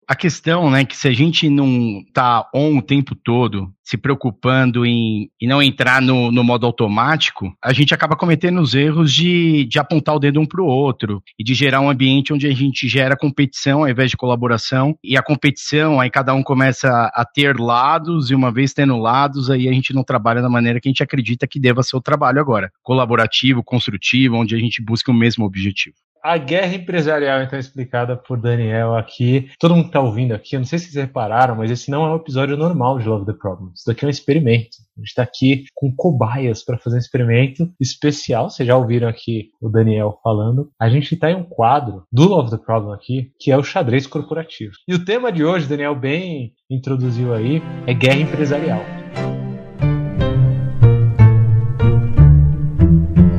A questão, né, que se a gente não tá on o tempo todo, se preocupando em não entrar no modo automático, a gente acaba cometendo os erros de apontar o dedo um para o outro e de gerar um ambiente onde a gente gera competição ao invés de colaboração. E a competição, aí cada um começa a ter lados, e uma vez tendo lados, aí a gente não trabalha da maneira que a gente acredita que deva ser o trabalho agora. Colaborativo, construtivo, onde a gente busca o mesmo objetivo. A guerra empresarial, então, explicada por Daniel aqui. Todo mundo que tá ouvindo aqui, eu não sei se vocês repararam, mas esse não é um episódio normal de Love the Problem. Isso daqui é um experimento. A gente tá aqui com cobaias para fazer um experimento especial. Vocês já ouviram aqui o Daniel falando. A gente tá em um quadro do Love the Problem aqui, que é o xadrez corporativo. E o tema de hoje, Daniel bem introduziu aí, é guerra empresarial.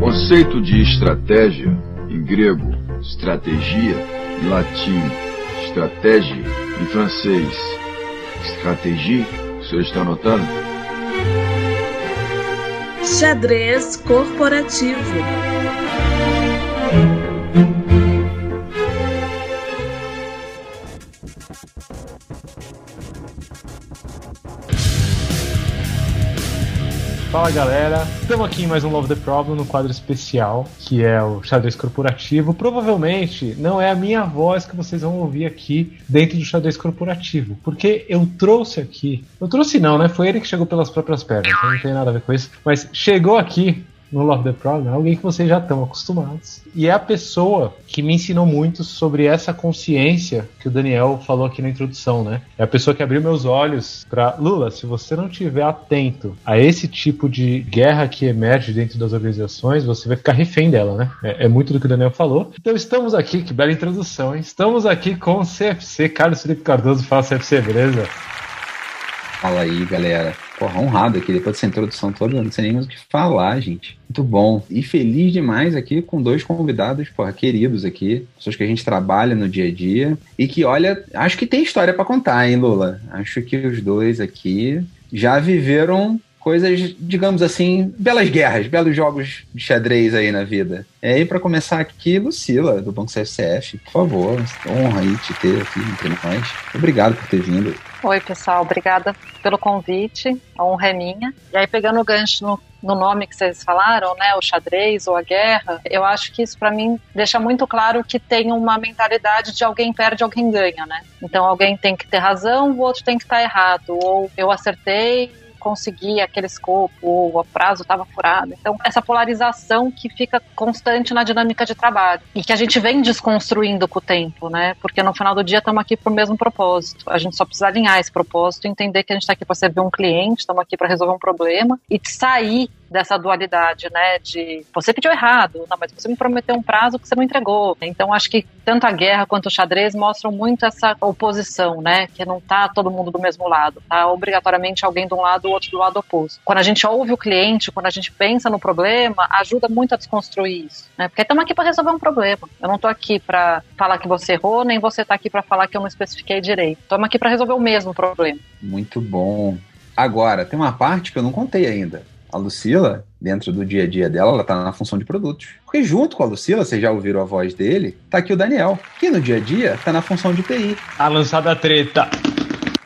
Conceito de estratégia, em grego, estratégia, em latim, estratégia, em francês, stratégie. O senhor está anotando? Xadrez corporativo. Fala galera, estamos aqui em mais um Love the Problem no quadro especial, que é o xadrez corporativo. Provavelmente não é a minha voz que vocês vão ouvir aqui dentro do xadrez corporativo, porque eu trouxe aqui, não, né? Foi ele que chegou pelas próprias pernas, então não tem nada a ver com isso, mas chegou aqui no Love the Problem, alguém que vocês já estão acostumados. E é a pessoa que me ensinou muito sobre essa consciência que o Daniel falou aqui na introdução, né? É a pessoa que abriu meus olhos para Lula, se você não estiver atento a esse tipo de guerra que emerge dentro das organizações, você vai ficar refém dela, né? É muito do que o Daniel falou. Então estamos aqui, que bela introdução, hein? Estamos aqui com o CFC, Carlos Felipe Cardoso. Fala, CFC, beleza? Fala aí, galera. Porra, honrado aqui, depois dessa introdução toda, não sei nem mais o que falar, gente. Muito bom. E feliz demais aqui com dois convidados, porra, queridos aqui. Pessoas que a gente trabalha no dia a dia. E que, olha, acho que tem história pra contar, hein, Lula? Acho que os dois aqui já viveram coisas, digamos assim, belas guerras, belos jogos de xadrez aí na vida. E pra começar aqui, Lucila, do Banco CFCF, por favor, honra aí te ter aqui entre nós. Obrigado por ter vindo. Oi, pessoal, obrigada pelo convite, a honra é minha. E aí, pegando o gancho no nome que vocês falaram, né, o xadrez ou a guerra, eu acho que isso pra mim deixa muito claro que tem uma mentalidade de alguém perde, alguém ganha, né? Então alguém tem que ter razão, o outro tem que estar errado, ou eu acertei, consegui aquele escopo, ou o prazo estava furado. Então, essa polarização que fica constante na dinâmica de trabalho e que a gente vem desconstruindo com o tempo, né? Porque no final do dia estamos aqui para o mesmo propósito. A gente só precisa alinhar esse propósito e entender que a gente está aqui para servir um cliente, estamos aqui para resolver um problema e sair dessa dualidade, né, de você pediu errado, não, mas você me prometeu um prazo que você não entregou. Então acho que tanto a guerra quanto o xadrez mostram muito essa oposição, né, que não tá todo mundo do mesmo lado, tá obrigatoriamente alguém de um lado, o outro do lado oposto. Quando a gente ouve o cliente, quando a gente pensa no problema, ajuda muito a desconstruir isso, né, porque estamos aqui para resolver um problema. Eu não tô aqui para falar que você errou, nem você tá aqui para falar que eu não especifiquei direito. Estamos aqui para resolver o mesmo problema. Muito bom. Agora, tem uma parte que eu não contei ainda. A Lucila, dentro do dia a dia dela, ela tá na função de produtos. Porque junto com a Lucila, vocês já ouviram a voz dele, tá aqui o Daniel, que no dia a dia tá na função de TI. A lançada treta.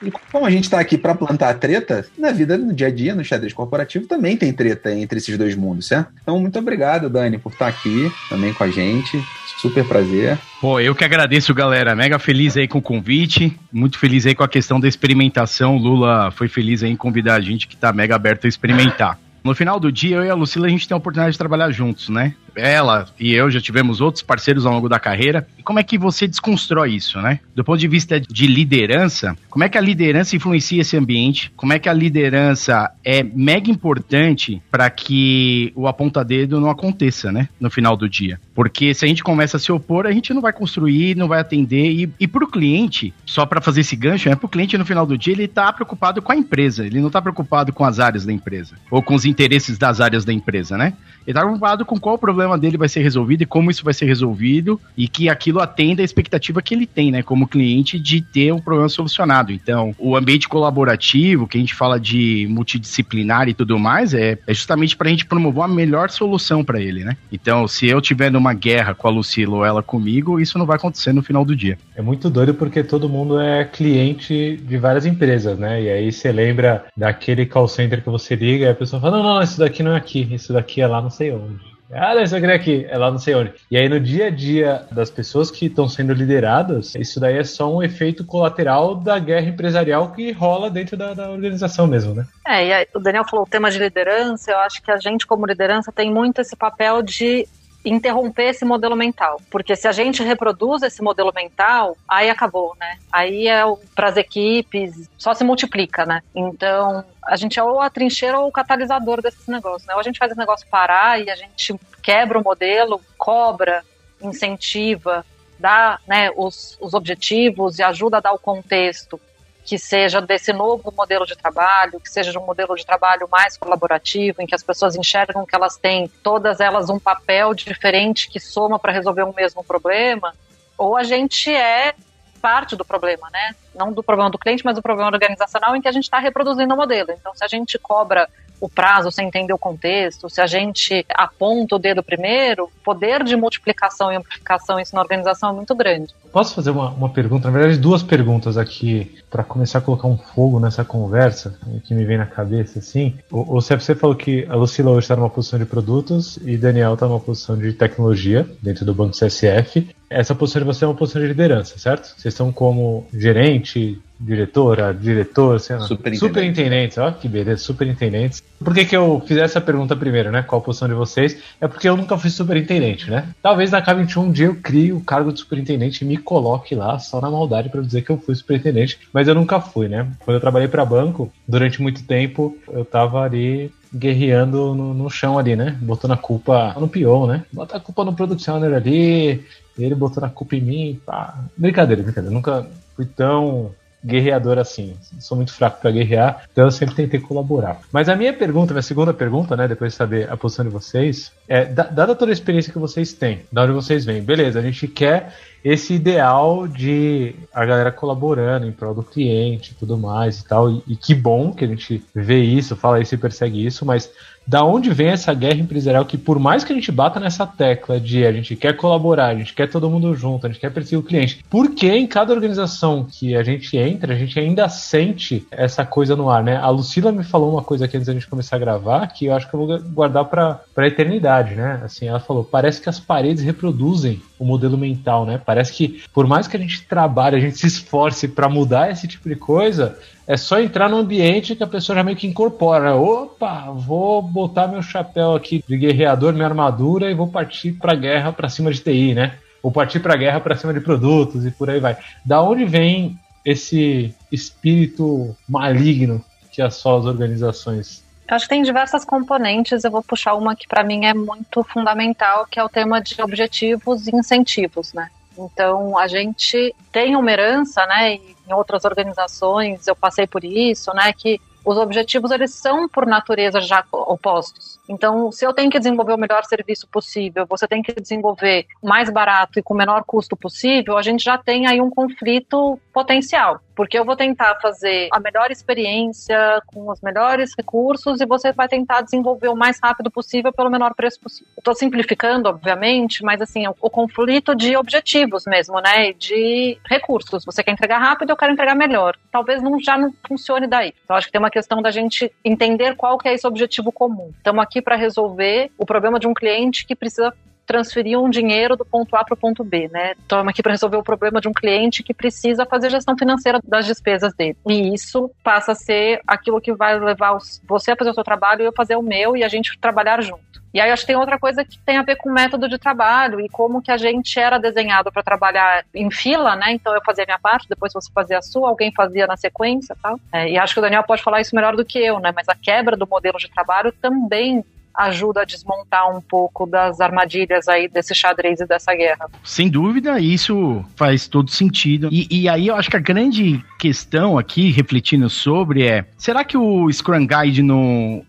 E como a gente tá aqui pra plantar a treta, na vida, no dia a dia, no xadrez corporativo, também tem treta entre esses dois mundos, certo? Então, muito obrigado, Dani, por estar aqui também com a gente. Super prazer. Pô, eu que agradeço, galera. Mega feliz aí com o convite. Muito feliz aí com a questão da experimentação. O Lula foi feliz aí em convidar a gente que tá mega aberto a experimentar. No final do dia, eu e a Lucila, a gente tem a oportunidade de trabalhar juntos, né? Ela e eu já tivemos outros parceiros ao longo da carreira. E como é que você desconstrói isso, né? Do ponto de vista de liderança, como é que a liderança influencia esse ambiente? Como é que a liderança é mega importante para que o aponta-dedo não aconteça, né? No final do dia. Porque se a gente começa a se opor, a gente não vai construir, não vai atender. E para o cliente, só para fazer esse gancho, né? Para o cliente, no final do dia, ele está preocupado com a empresa. Ele não está preocupado com as áreas da empresa. Ou com os interesses das áreas da empresa, né? Ele está preocupado com qual o problema problema dele vai ser resolvido e como isso vai ser resolvido, e que aquilo atenda a expectativa que ele tem, né, como cliente, de ter um problema solucionado. Então, o ambiente colaborativo, que a gente fala de multidisciplinar e tudo mais, é justamente para a gente promover a melhor solução para ele, né? Então, se eu tiver numa guerra com a Lucila ou ela comigo, isso não vai acontecer no final do dia. É muito doido porque todo mundo é cliente de várias empresas, né? E aí você lembra daquele call center que você liga e a pessoa fala, não, isso daqui não é aqui, isso daqui é lá não sei onde. Ah, isso aqui é lá não sei onde. E aí no dia a dia das pessoas que estão sendo lideradas, isso daí é só um efeito colateral da guerra empresarial que rola dentro da organização mesmo, né? E aí, o Daniel falou o tema de liderança, eu acho que a gente como liderança tem muito esse papel de interromper esse modelo mental, porque se a gente reproduz esse modelo mental, aí acabou, né? Aí para as equipes só se multiplica, né? Então a gente é ou a trincheira ou o catalisador desses negócios, né? Ou a gente faz esse negócio parar e a gente quebra o modelo, cobra, incentiva, dá, né, os objetivos e ajuda a dar o contexto que seja desse novo modelo de trabalho, que seja de um modelo de trabalho mais colaborativo, em que as pessoas enxergam que elas têm, todas elas, um papel diferente que soma para resolver um mesmo problema, ou a gente é parte do problema, né? Não do problema do cliente, mas do problema organizacional em que a gente está reproduzindo o modelo. Então, se a gente cobra o prazo sem entender o contexto, se a gente aponta o dedo primeiro, o poder de multiplicação e amplificação isso na organização é muito grande. Posso fazer uma pergunta? Na verdade, duas perguntas aqui para começar a colocar um fogo nessa conversa que me vem na cabeça, assim. O CFC falou que a Lucila hoje está numa posição de produtos e Daniel está numa posição de tecnologia dentro do Banco CSF. Essa posição de você é uma posição de liderança, certo? Vocês estão como gerente, diretora, diretor, sei lá, superintendentes, ó, que beleza, superintendentes. Por que eu fiz essa pergunta primeiro, né? Qual a posição de vocês? É porque eu nunca fui superintendente, né? Talvez na K21 um dia eu crie o cargo de superintendente e me coloque lá só na maldade para dizer que eu fui superintendente, mas eu nunca fui, né? Quando eu trabalhei para banco, durante muito tempo, eu tava ali guerreando no chão ali, né? Botando a culpa no PO, né? Bota a culpa no Product Owner ali, ele botou a culpa em mim, pá. Brincadeira. Nunca fui tão guerreador assim. Sou muito fraco para guerrear, então eu sempre tentei colaborar. Mas a minha segunda pergunta, né, depois de saber a posição de vocês, é, dada toda a experiência que vocês têm, da onde vocês vêm, beleza, a gente quer esse ideal de a galera colaborando em prol do cliente e tudo mais e tal, e que bom que a gente vê isso, fala isso e persegue isso, mas da onde vem essa guerra empresarial que, por mais que a gente bata nessa tecla de a gente quer colaborar, a gente quer todo mundo junto, a gente quer perseguir o cliente, por que em cada organização que a gente entra, a gente ainda sente essa coisa no ar, né? A Lucila me falou uma coisa aqui antes da gente começar a gravar, que eu acho que eu vou guardar pra eternidade, né? Assim, ela falou, parece que as paredes reproduzem o modelo mental, né? Parece que, por mais que a gente trabalhe, a gente se esforce pra mudar esse tipo de coisa, é só entrar no ambiente que a pessoa já meio que incorpora. Opa, vou botar meu chapéu aqui de guerreador, minha armadura e vou partir pra guerra pra cima de TI, né? Vou partir pra guerra pra cima de produtos e por aí vai. Da onde vem esse espírito maligno que assola as organizações? Eu acho que tem diversas componentes, eu vou puxar uma que para mim é muito fundamental, que é o tema de objetivos e incentivos, né? Então, a gente tem uma herança, né, e em outras organizações eu passei por isso, né, que os objetivos, eles são, por natureza, já opostos. Então, se eu tenho que desenvolver o melhor serviço possível, você tem que desenvolver mais barato e com o menor custo possível, a gente já tem aí um conflito potencial. Porque eu vou tentar fazer a melhor experiência, com os melhores recursos, e você vai tentar desenvolver o mais rápido possível pelo menor preço possível. Estou simplificando, obviamente, mas assim, o conflito de objetivos mesmo, né? De recursos. Você quer entregar rápido, eu quero entregar melhor. Talvez já não funcione daí. Então, acho que tem uma questão da gente entender qual que é esse objetivo comum. Estamos aqui para resolver o problema de um cliente que precisa transferir um dinheiro do ponto A para o ponto B, né? Estamos aqui para resolver o problema de um cliente que precisa fazer gestão financeira das despesas dele. E isso passa a ser aquilo que vai levar você a fazer o seu trabalho e eu fazer o meu e a gente trabalhar junto. E aí acho que tem outra coisa que tem a ver com o método de trabalho e como que a gente era desenhado para trabalhar em fila, né? Então eu fazia a minha parte, depois você fazia a sua, alguém fazia na sequência, tal. E acho que o Daniel pode falar isso melhor do que eu, né? Mas a quebra do modelo de trabalho também ajuda a desmontar um pouco das armadilhas aí desse xadrez e dessa guerra. Sem dúvida, isso faz todo sentido. E aí eu acho que a grande questão aqui, refletindo sobre, será que o Scrum Guide,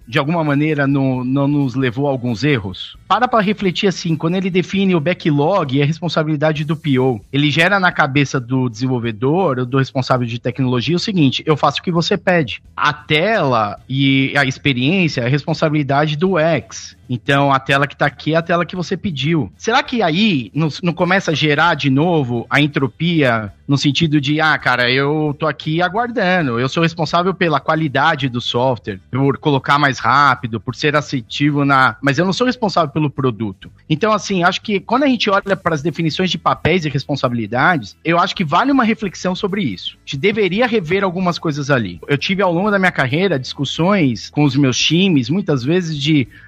de alguma maneira, não nos levou a alguns erros? Para refletir assim, quando ele define o backlog e a responsabilidade do PO, ele gera na cabeça do desenvolvedor, ou do responsável de tecnologia, o seguinte: eu faço o que você pede. A tela e a experiência é a responsabilidade do UX. Então, a tela que está aqui é a tela que você pediu. Será que aí não começa a gerar de novo a entropia no sentido de, cara, eu tô aqui aguardando, eu sou responsável pela qualidade do software, por colocar mais rápido, por ser assertivo mas eu não sou responsável pelo produto. Então, assim, acho que quando a gente olha para as definições de papéis e responsabilidades, eu acho que vale uma reflexão sobre isso. A gente deveria rever algumas coisas ali. Eu tive ao longo da minha carreira discussões com os meus times, muitas vezes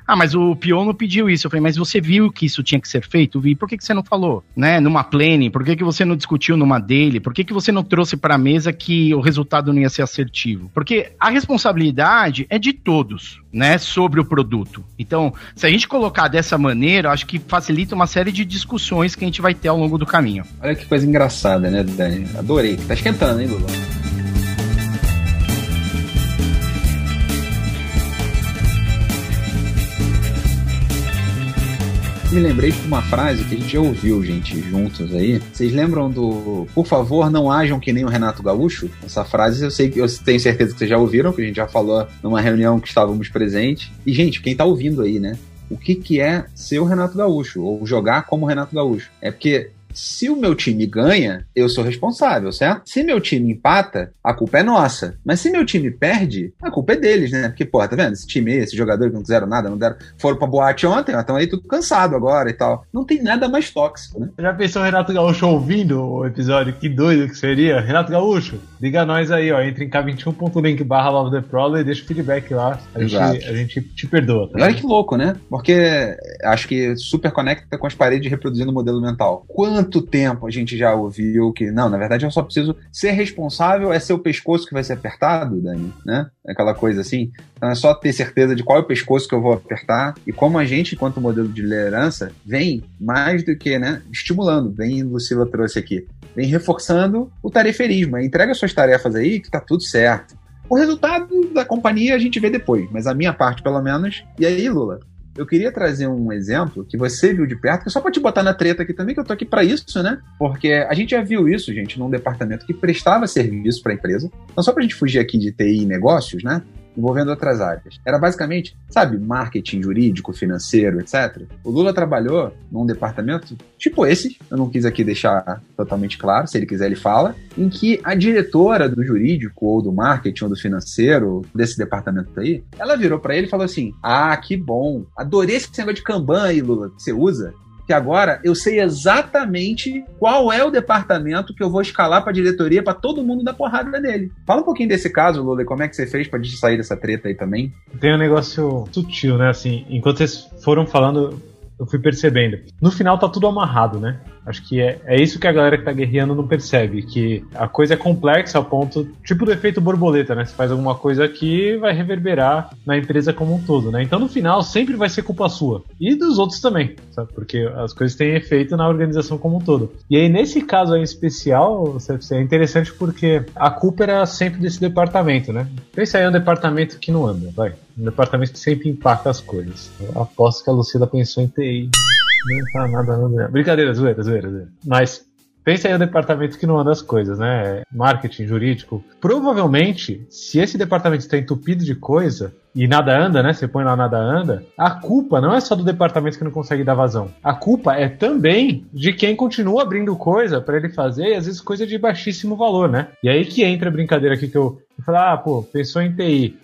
mas o PO não pediu isso. Eu falei, mas você viu que isso tinha que ser feito? Vi. Por que você não falou? Né? Numa planning, por que você não discutiu numa daily? Por que você não trouxe para a mesa que o resultado não ia ser assertivo? Porque a responsabilidade é de todos, né, sobre o produto. Então, se a gente colocar dessa maneira, eu acho que facilita uma série de discussões que a gente vai ter ao longo do caminho. Olha que coisa engraçada, né, Dani? Adorei. Tá esquentando, hein, Lula? Me lembrei de uma frase que a gente já ouviu, gente, juntos aí. Vocês lembram do "por favor, não ajam que nem o Renato Gaúcho"? Essa frase eu tenho certeza que vocês já ouviram, que a gente já falou numa reunião que estávamos presentes. E, gente, quem tá ouvindo aí, né? O que é ser o Renato Gaúcho? Ou jogar como o Renato Gaúcho? É porque se o meu time ganha, eu sou responsável, certo? Se meu time empata, a culpa é nossa. Mas se meu time perde, a culpa é deles, né? Porque, porra, tá vendo? Esse time aí, esses jogadores que não fizeram nada, foram pra boate ontem, estão aí tudo cansado agora e tal. Não tem nada mais tóxico, né? Já pensou o Renato Gaúcho ouvindo o episódio? Que doido que seria. Renato Gaúcho, liga nós aí, ó. Entre em k21.link/LoveTheProblem e deixa o feedback lá. A gente te perdoa. Tá? Olha que louco, né? Porque acho que super conecta com as paredes reproduzindo o modelo mental. Quanto tempo a gente já ouviu que, não, na verdade eu só preciso ser responsável, é seu pescoço que vai ser apertado, Dani, né? Aquela coisa assim. Então é só ter certeza de qual é o pescoço que eu vou apertar e como a gente, enquanto modelo de liderança, vem mais do que, né, estimulando, vem, Lucila trouxe aqui, vem reforçando o tareferismo. Entrega suas tarefas aí que tá tudo certo. O resultado da companhia a gente vê depois, mas a minha parte, pelo menos. E aí, Lula, eu queria trazer um exemplo que você viu de perto, que é só pra te botar na treta aqui também, que eu tô aqui pra isso, né? Porque a gente já viu isso, gente, num departamento que prestava serviço pra empresa. Então, só pra gente fugir aqui de TI e negócios, né? Envolvendo outras áreas. Era basicamente, sabe, marketing jurídico, financeiro, etc. O Lula trabalhou num departamento tipo esse, eu não quis aqui deixar totalmente claro, se ele quiser ele fala, em que a diretora do jurídico, ou do marketing, ou do financeiro, desse departamento aí, ela virou pra ele e falou assim: que bom, adorei esse negócio de Kanban aí, Lula, que você usa, que agora eu sei exatamente qual é o departamento que eu vou escalar para a diretoria para todo mundo dar porrada nele. Fala um pouquinho desse caso, Lula, e como é que você fez para gente sair dessa treta aí também? Tem um negócio sutil, né? Assim, enquanto vocês foram falando, eu fui percebendo. No final tá tudo amarrado, né? Acho que é isso que a galera que tá guerreando não percebe, que a coisa é complexa ao ponto, tipo do efeito borboleta, né? Você faz alguma coisa aqui, vai reverberar na empresa como um todo, né? Então no final sempre vai ser culpa sua. E dos outros também, sabe? Porque as coisas têm efeito na organização como um todo. E aí nesse caso aí em especial, CFC, é interessante porque a culpa era sempre desse departamento, né? Pensa aí, é um departamento que não anda, vai. Um departamento que sempre impacta as coisas. Eu aposto que a Lucila pensou em TI. Não tá nada. Brincadeira, zoeira. Mas pensa aí no departamento que não anda as coisas, né? Marketing, jurídico. Provavelmente, se esse departamento está entupido de coisa e nada anda, né? Você põe lá nada anda, a culpa não é só do departamento que não consegue dar vazão. A culpa é também de quem continua abrindo coisa para ele fazer, e às vezes coisa de baixíssimo valor, né? E aí que entra a brincadeira aqui que eu falo, pensou em TI.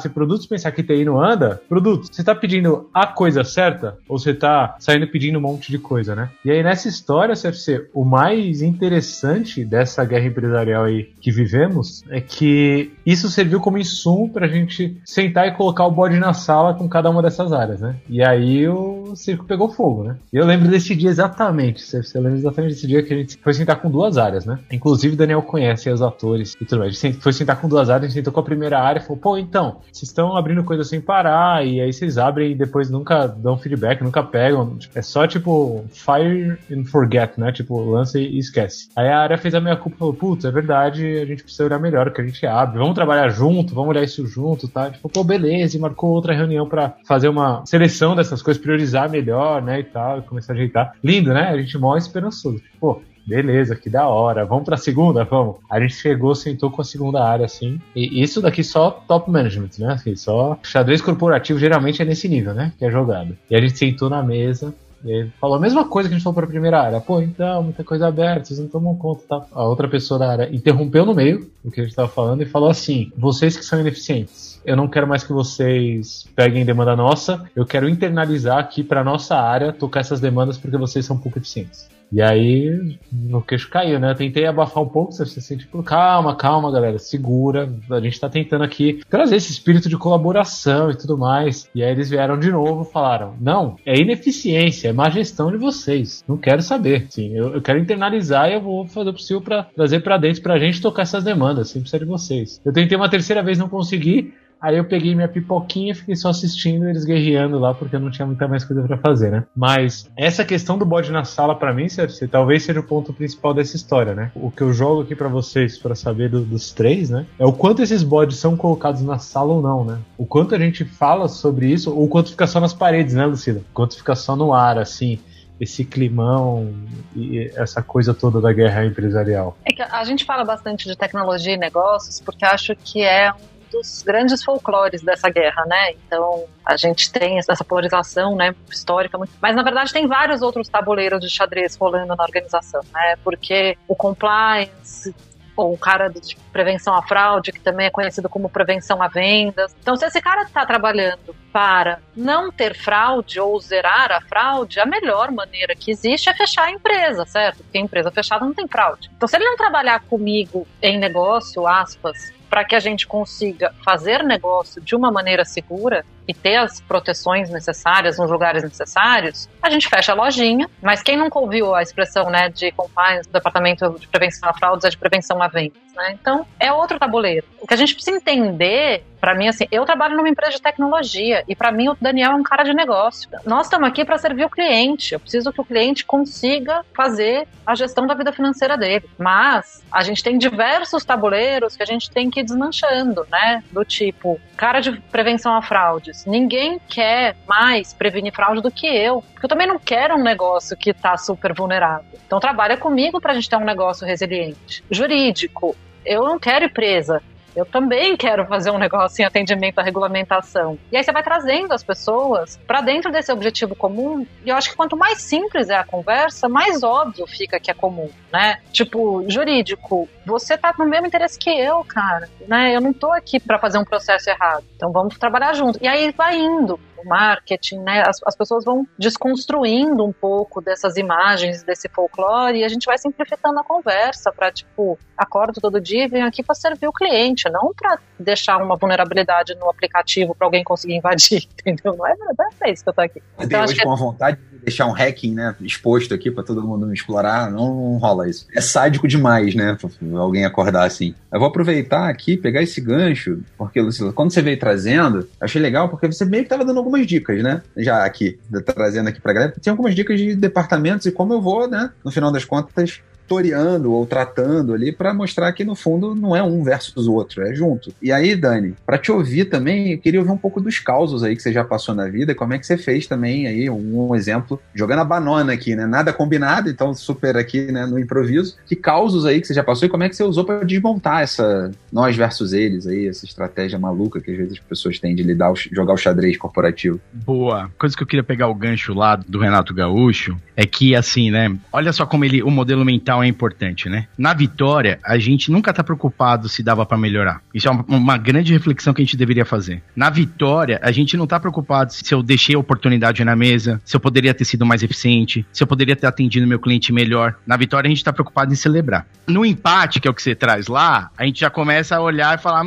Se produtos pensar que TI não anda, produtos, você tá pedindo a coisa certa ou você tá saindo pedindo um monte de coisa, né? E aí nessa história, CFC, o mais interessante dessa guerra empresarial aí que vivemos é que isso serviu como insumo pra gente sentar e colocar o bode na sala com cada uma dessas áreas, né? E aí o circo pegou fogo, né? E eu lembro desse dia exatamente, você lembra exatamente desse dia que a gente foi sentar com 2 áreas, né? Inclusive o Daniel conhece os atores e tudo mais. A gente foi sentar com 2 áreas, a gente sentou com a primeira área e falou, pô, então, vocês estão abrindo coisa sem parar, e aí vocês abrem e depois nunca dão feedback, nunca pegam. É só tipo fire and forget, né? Tipo, lança e esquece. Aí a área fez a meia culpa e falou, putz, é verdade, a gente precisa olhar melhor o que a gente abre, vamos trabalhar junto, vamos olhar isso junto, tá? A gente falou, pô, beleza, e marcou outra reunião pra fazer uma seleção dessas coisas, priorizar melhor, né, e tal, e começar a ajeitar. Lindo, né? A gente mó esperançoso. Pô, beleza, que da hora. Vamos pra segunda? Vamos. A gente chegou, sentou com a segunda área, assim. E isso daqui só top management, né? Assim, só xadrez corporativo geralmente é nesse nível, né? Que é jogado. E a gente sentou na mesa e aí falou a mesma coisa que a gente falou pra primeira área. Pô, então, muita coisa aberta, vocês não tomam conta, tá? A outra pessoa da área interrompeu no meio do que a gente tava falando e falou assim, vocês que são ineficientes, eu não quero mais que vocês peguem demanda nossa, eu quero internalizar aqui pra nossa área tocar essas demandas porque vocês são pouco eficientes. E aí, o queixo caiu, né? Eu tentei abafar um pouco, você sente, tipo, calma, galera, segura. A gente tá tentando aqui trazer esse espírito de colaboração e tudo mais. E aí eles vieram de novo e falaram, não, é ineficiência, é má gestão de vocês. Não quero saber. Sim, eu quero internalizar e eu vou fazer o possível pra trazer pra dentro pra gente tocar essas demandas, sem precisar de vocês. Eu tentei uma terceira vez, não consegui. Aí eu peguei minha pipoquinha e fiquei só assistindo eles guerreando lá, porque eu não tinha muita mais coisa pra fazer, né? Mas essa questão do bode na sala, pra mim, Sérgio, talvez seja o ponto principal dessa história, né? O que eu jogo aqui pra vocês, pra saber dos 3, né? É o quanto esses bodes são colocados na sala ou não, né? O quanto a gente fala sobre isso, ou o quanto fica só nas paredes, né, Lucila? O quanto fica só no ar, assim, esse climão e essa coisa toda da guerra empresarial. É que a gente fala bastante de tecnologia e negócios, porque acho que é dos grandes folclores dessa guerra, né? Então, a gente tem essa polarização, né, histórica, mas na verdade tem vários outros tabuleiros de xadrez rolando na organização, né? Porque o compliance, ou o cara de prevenção à fraude, que também é conhecido como prevenção a vendas. Então, se esse cara está trabalhando para não ter fraude ou zerar a fraude, a melhor maneira que existe é fechar a empresa, certo? Porque a empresa fechada não tem fraude. Então, se ele não trabalhar comigo em negócio, aspas, para que a gente consiga fazer negócio de uma maneira segura e ter as proteções necessárias nos lugares necessários, a gente fecha a lojinha. Mas quem nunca ouviu a expressão, né, de compliance do Departamento de Prevenção a Fraudes é de prevenção a vendas, né? Então, é outro tabuleiro. O que a gente precisa entender, para mim, assim, eu trabalho numa empresa de tecnologia e para mim o Daniel é um cara de negócio. Nós estamos aqui para servir o cliente. Eu preciso que o cliente consiga fazer a gestão da vida financeira dele. Mas a gente tem diversos tabuleiros que a gente tem que ir desmanchando, né? Do tipo, cara de prevenção a fraudes. Ninguém quer mais prevenir fraude do que eu. Porque eu também não quero um negócio que está super vulnerável. Então trabalha comigo para a gente ter um negócio resiliente. Jurídico. Eu não quero ir presa. Eu também quero fazer um negócio em atendimento à regulamentação. E aí você vai trazendo as pessoas para dentro desse objetivo comum. E eu acho que quanto mais simples é a conversa, mais óbvio fica que é comum, né? Tipo, jurídico, você tá no mesmo interesse que eu, cara, né? Eu não tô aqui para fazer um processo errado. Então vamos trabalhar junto. E aí vai indo. O marketing, né? As pessoas vão desconstruindo um pouco dessas imagens, desse folclore, e a gente vai simplificando a conversa para, tipo, acordo todo dia e venho aqui para servir o cliente, não para deixar uma vulnerabilidade no aplicativo para alguém conseguir invadir, entendeu? Não é verdade, é isso que eu tô aqui. Então, hoje com a vontade de deixar um hacking, né, exposto aqui para todo mundo explorar, não rola isso. É sádico demais, né, alguém acordar assim. Eu vou aproveitar aqui, pegar esse gancho, porque, Lucila, quando você veio trazendo, achei legal, porque você meio que tava dando algumas dicas, né? Já aqui, trazendo aqui pra galera, tem algumas dicas de departamentos e como eu vou, né? No final das contas, tutoriando ou tratando ali para mostrar que no fundo não é um versus o outro, é junto. E aí, Dani, para te ouvir também, eu queria ouvir um pouco dos causos aí que você já passou na vida, como é que você fez também aí, um exemplo, jogando a banana aqui, né? Nada combinado, então super aqui, né, no improviso. Que causos aí que você já passou e como é que você usou para desmontar essa nós versus eles aí, essa estratégia maluca que às vezes as pessoas têm de lidar, jogar o xadrez corporativo? Boa. Coisa que eu queria pegar o gancho lá do Renato Gaúcho é que, assim, né, olha só como o modelo mental é importante, né? Na vitória, a gente nunca tá preocupado se dava pra melhorar. Isso é uma grande reflexão que a gente deveria fazer. Na vitória, a gente não tá preocupado se eu deixei a oportunidade na mesa, se eu poderia ter sido mais eficiente, se eu poderia ter atendido meu cliente melhor. Na vitória, a gente tá preocupado em celebrar. No empate, que é o que você traz lá, a gente já começa começa a olhar e falar,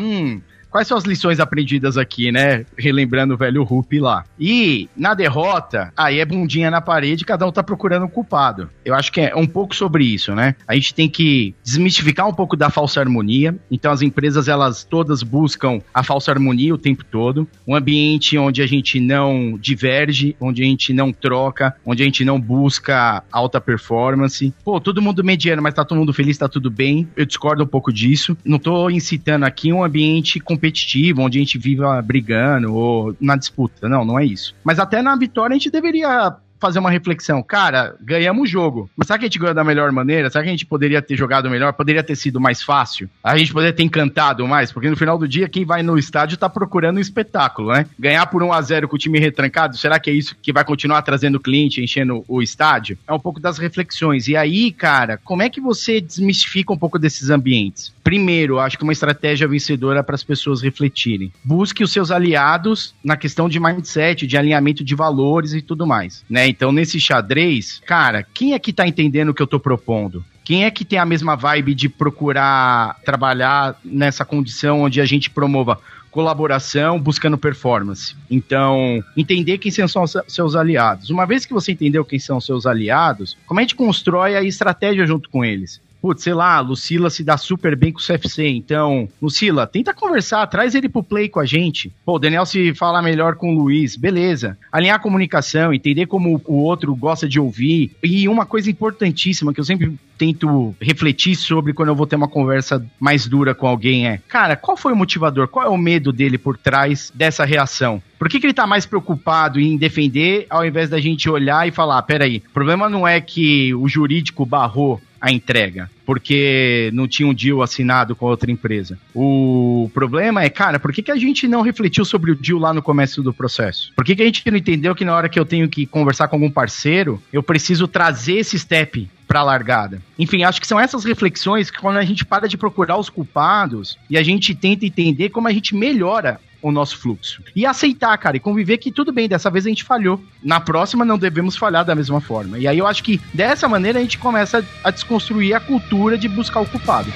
quais são as lições aprendidas aqui, né? Relembrando o velho Rupi lá. E, na derrota, aí é bundinha na parede, cada um tá procurando o culpado. Eu acho que é um pouco sobre isso, né? A gente tem que desmistificar um pouco da falsa harmonia. Então, as empresas, elas todas buscam a falsa harmonia o tempo todo. Um ambiente onde a gente não diverge, onde a gente não troca, onde a gente não busca alta performance. Pô, todo mundo mediano, mas tá todo mundo feliz, tá tudo bem. Eu discordo um pouco disso. Não tô incitando aqui um ambiente competitivo, onde a gente vive brigando ou na disputa. Não é isso. Mas até na vitória a gente deveria fazer uma reflexão. Cara, ganhamos o jogo. Mas será que a gente ganhou da melhor maneira? Será que a gente poderia ter jogado melhor? Poderia ter sido mais fácil? A gente poderia ter encantado mais? Porque no final do dia, quem vai no estádio tá procurando um espetáculo, né? Ganhar por 1-0 com o time retrancado, será que é isso que vai continuar trazendo cliente, enchendo o estádio? É um pouco das reflexões. E aí, cara, como é que você desmistifica um pouco desses ambientes? Primeiro, acho que uma estratégia vencedora para as pessoas refletirem. Busque os seus aliados na questão de mindset, de alinhamento de valores e tudo mais, né? Então, nesse xadrez, cara, quem é que tá entendendo o que eu tô propondo? Quem é que tem a mesma vibe de procurar trabalhar nessa condição onde a gente promova colaboração, buscando performance? Então, entender quem são seus aliados. Uma vez que você entendeu quem são seus aliados, como a gente constrói a estratégia junto com eles? Putz, sei lá, a Lucila se dá super bem com o CFC, então, Lucila, tenta conversar, traz ele pro play com a gente. Pô, o Daniel se fala melhor com o Luiz, beleza. Alinhar a comunicação, entender como o outro gosta de ouvir. E uma coisa importantíssima que eu sempre tento refletir sobre quando eu vou ter uma conversa mais dura com alguém é, cara, qual foi o motivador? Qual é o medo dele por trás dessa reação? Por que ele tá mais preocupado em defender ao invés da gente olhar e falar, peraí, o problema não é que o jurídico barrou a entrega, porque não tinha um deal assinado com a outra empresa. O problema é, cara, por que a gente não refletiu sobre o deal lá no começo do processo? Por que a gente não entendeu que na hora que eu tenho que conversar com algum parceiro, eu preciso trazer esse step pra largada? Enfim, acho que são essas reflexões que quando a gente para de procurar os culpados e a gente tenta entender como a gente melhora o nosso fluxo. E aceitar, cara, e conviver que tudo bem, dessa vez a gente falhou. Na próxima não devemos falhar da mesma forma. E aí eu acho que dessa maneira a gente começa a desconstruir a cultura de buscar o culpado.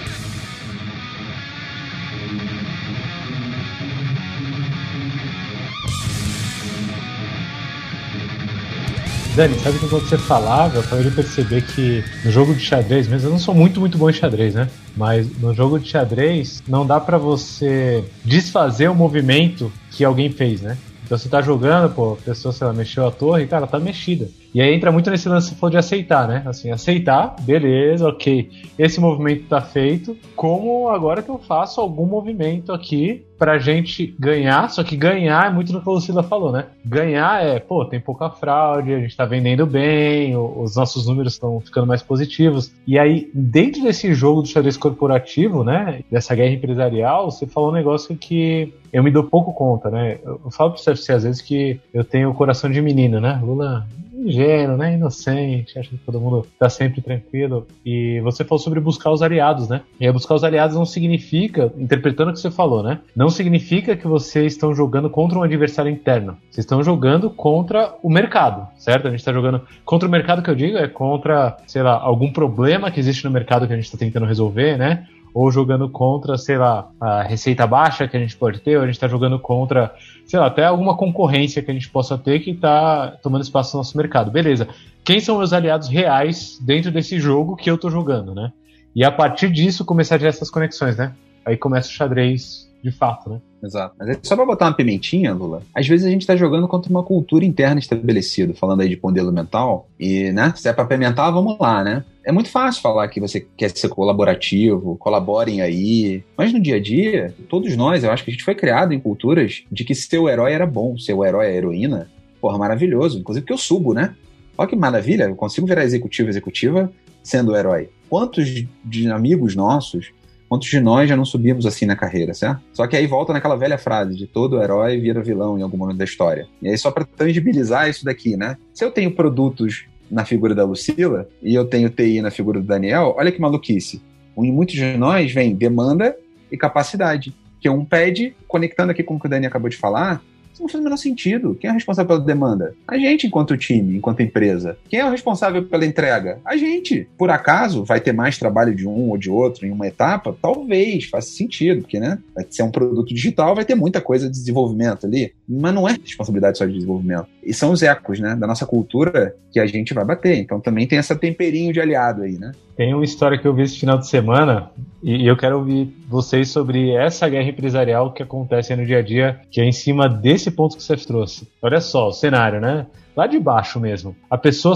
Dani, sabe que quando você falava, eu acabei de perceber que no jogo de xadrez mesmo, eu não sou muito bom em xadrez, né? Mas no jogo de xadrez, não dá pra você desfazer o movimento que alguém fez, né? Então você tá jogando, pô, a pessoa, sei lá, mexeu a torre, cara, tá mexida. E aí entra muito nesse lance que você falou de aceitar, né? Assim, aceitar, beleza, ok. Esse movimento tá feito, como agora que eu faço algum movimento aqui pra gente ganhar, só que ganhar é muito no que a Lucila falou, né? Ganhar é, pô, tem pouca fraude, a gente tá vendendo bem, os nossos números estão ficando mais positivos. E aí, dentro desse jogo do xadrez corporativo, né, dessa guerra empresarial, você falou um negócio que eu me dou pouco conta, né? Eu falo pro CFC às vezes que eu tenho o coração de menino, né? Lula ingênuo, né? Inocente, acha que todo mundo tá sempre tranquilo. E você falou sobre buscar os aliados, né? E aí buscar os aliados não significa, interpretando o que você falou, né? Não significa que vocês estão jogando contra um adversário interno. Vocês estão jogando contra o mercado, certo? A gente tá jogando contra o mercado, que eu digo, é contra, sei lá, algum problema que existe no mercado que a gente tá tentando resolver, né? Ou jogando contra, sei lá, a receita baixa que a gente pode ter, ou a gente está jogando contra, sei lá, até alguma concorrência que a gente possa ter que está tomando espaço no nosso mercado. Beleza. Quem são meus aliados reais dentro desse jogo que eu estou jogando, né? E a partir disso começar a ter essas conexões, né? Aí começa o xadrez de fato, né? Exato. Mas só pra botar uma pimentinha, Lula, às vezes a gente tá jogando contra uma cultura interna estabelecida, falando aí de modelo mental, e, né, se é pra pimentar, vamos lá, né? É muito fácil falar que você quer ser colaborativo, colaborem aí, mas no dia a dia, todos nós, eu acho que a gente foi criado em culturas de que seu herói era bom, seu herói é heroína, porra, maravilhoso, inclusive porque eu subo, né? Olha que maravilha, eu consigo virar executiva sendo o herói. Quantos de amigos nossos, quantos de nós já não subimos assim na carreira, certo? Só que aí volta naquela velha frase de todo herói vira vilão em algum momento da história. E aí só pra tangibilizar isso daqui, né? Se eu tenho produtos na figura da Lucila e eu tenho TI na figura do Daniel, olha que maluquice. Em muitos de nós vem demanda e capacidade. Que um pede, conectando aqui com o que o Dani acabou de falar, Isso não faz o menor sentido. Quem é responsável pela demanda? A gente, enquanto time, enquanto empresa. Quem é o responsável pela entrega? A gente. Por acaso, vai ter mais trabalho de um ou de outro em uma etapa? Talvez, faça sentido, porque, né, vai ser um produto digital, vai ter muita coisa de desenvolvimento ali, mas não é responsabilidade só de desenvolvimento. E são os ecos, né, da nossa cultura que a gente vai bater. Então também tem esse temperinho de aliado aí, né? Tem uma história que eu vi esse final de semana e eu quero ouvir vocês sobre essa guerra empresarial que acontece aí no dia a dia, que é em cima desse ponto que você trouxe. Olha só, o cenário, né? Lá de baixo mesmo. A pessoa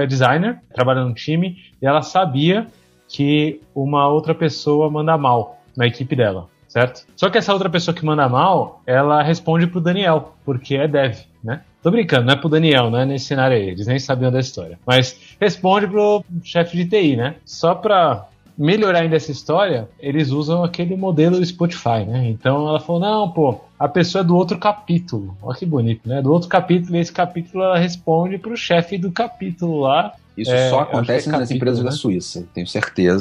é designer, trabalha num time, e ela sabia que uma outra pessoa manda mal na equipe dela, certo? Só que essa outra pessoa que manda mal, ela responde pro Daniel, porque é dev, né? Tô brincando, não é pro Daniel, não é nesse cenário aí, eles nem sabiam da história. Mas responde pro chefe de TI, né? Só pra melhorar ainda essa história, eles usam aquele modelo do Spotify, né? Então ela falou, não, pô, a pessoa é do outro capítulo. Olha que bonito, né? Do outro capítulo, e esse capítulo ela responde pro chefe do capítulo lá. Isso só acontece nas empresas da Suíça, tenho certeza.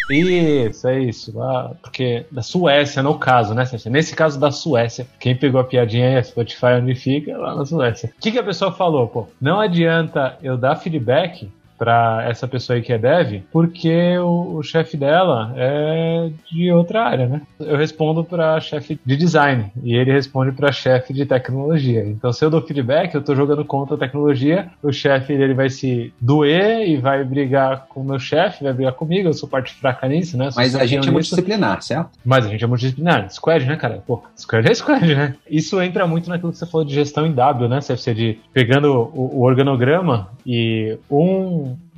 Isso, é isso. Lá, porque da Suécia, no caso, né? Nesse caso da Suécia, quem pegou a piadinha aí, a Spotify onde fica, lá na Suécia. O que a pessoa falou? Pô, não adianta eu dar feedback para essa pessoa aí que é dev, porque o chefe dela é de outra área, né? Eu respondo para chefe de design e ele responde para chefe de tecnologia. Então, se eu dou feedback, eu tô jogando contra a tecnologia, o chefe dele vai se doer e vai brigar com o meu chefe, vai brigar comigo, eu sou parte fraca nisso, né? Mas a gente é multidisciplinar, certo? Mas a gente é multidisciplinar. Squad, né, cara? Pô, squad é squad, né? Isso entra muito naquilo que você falou de gestão em W, né, CFC? De pegando o organograma e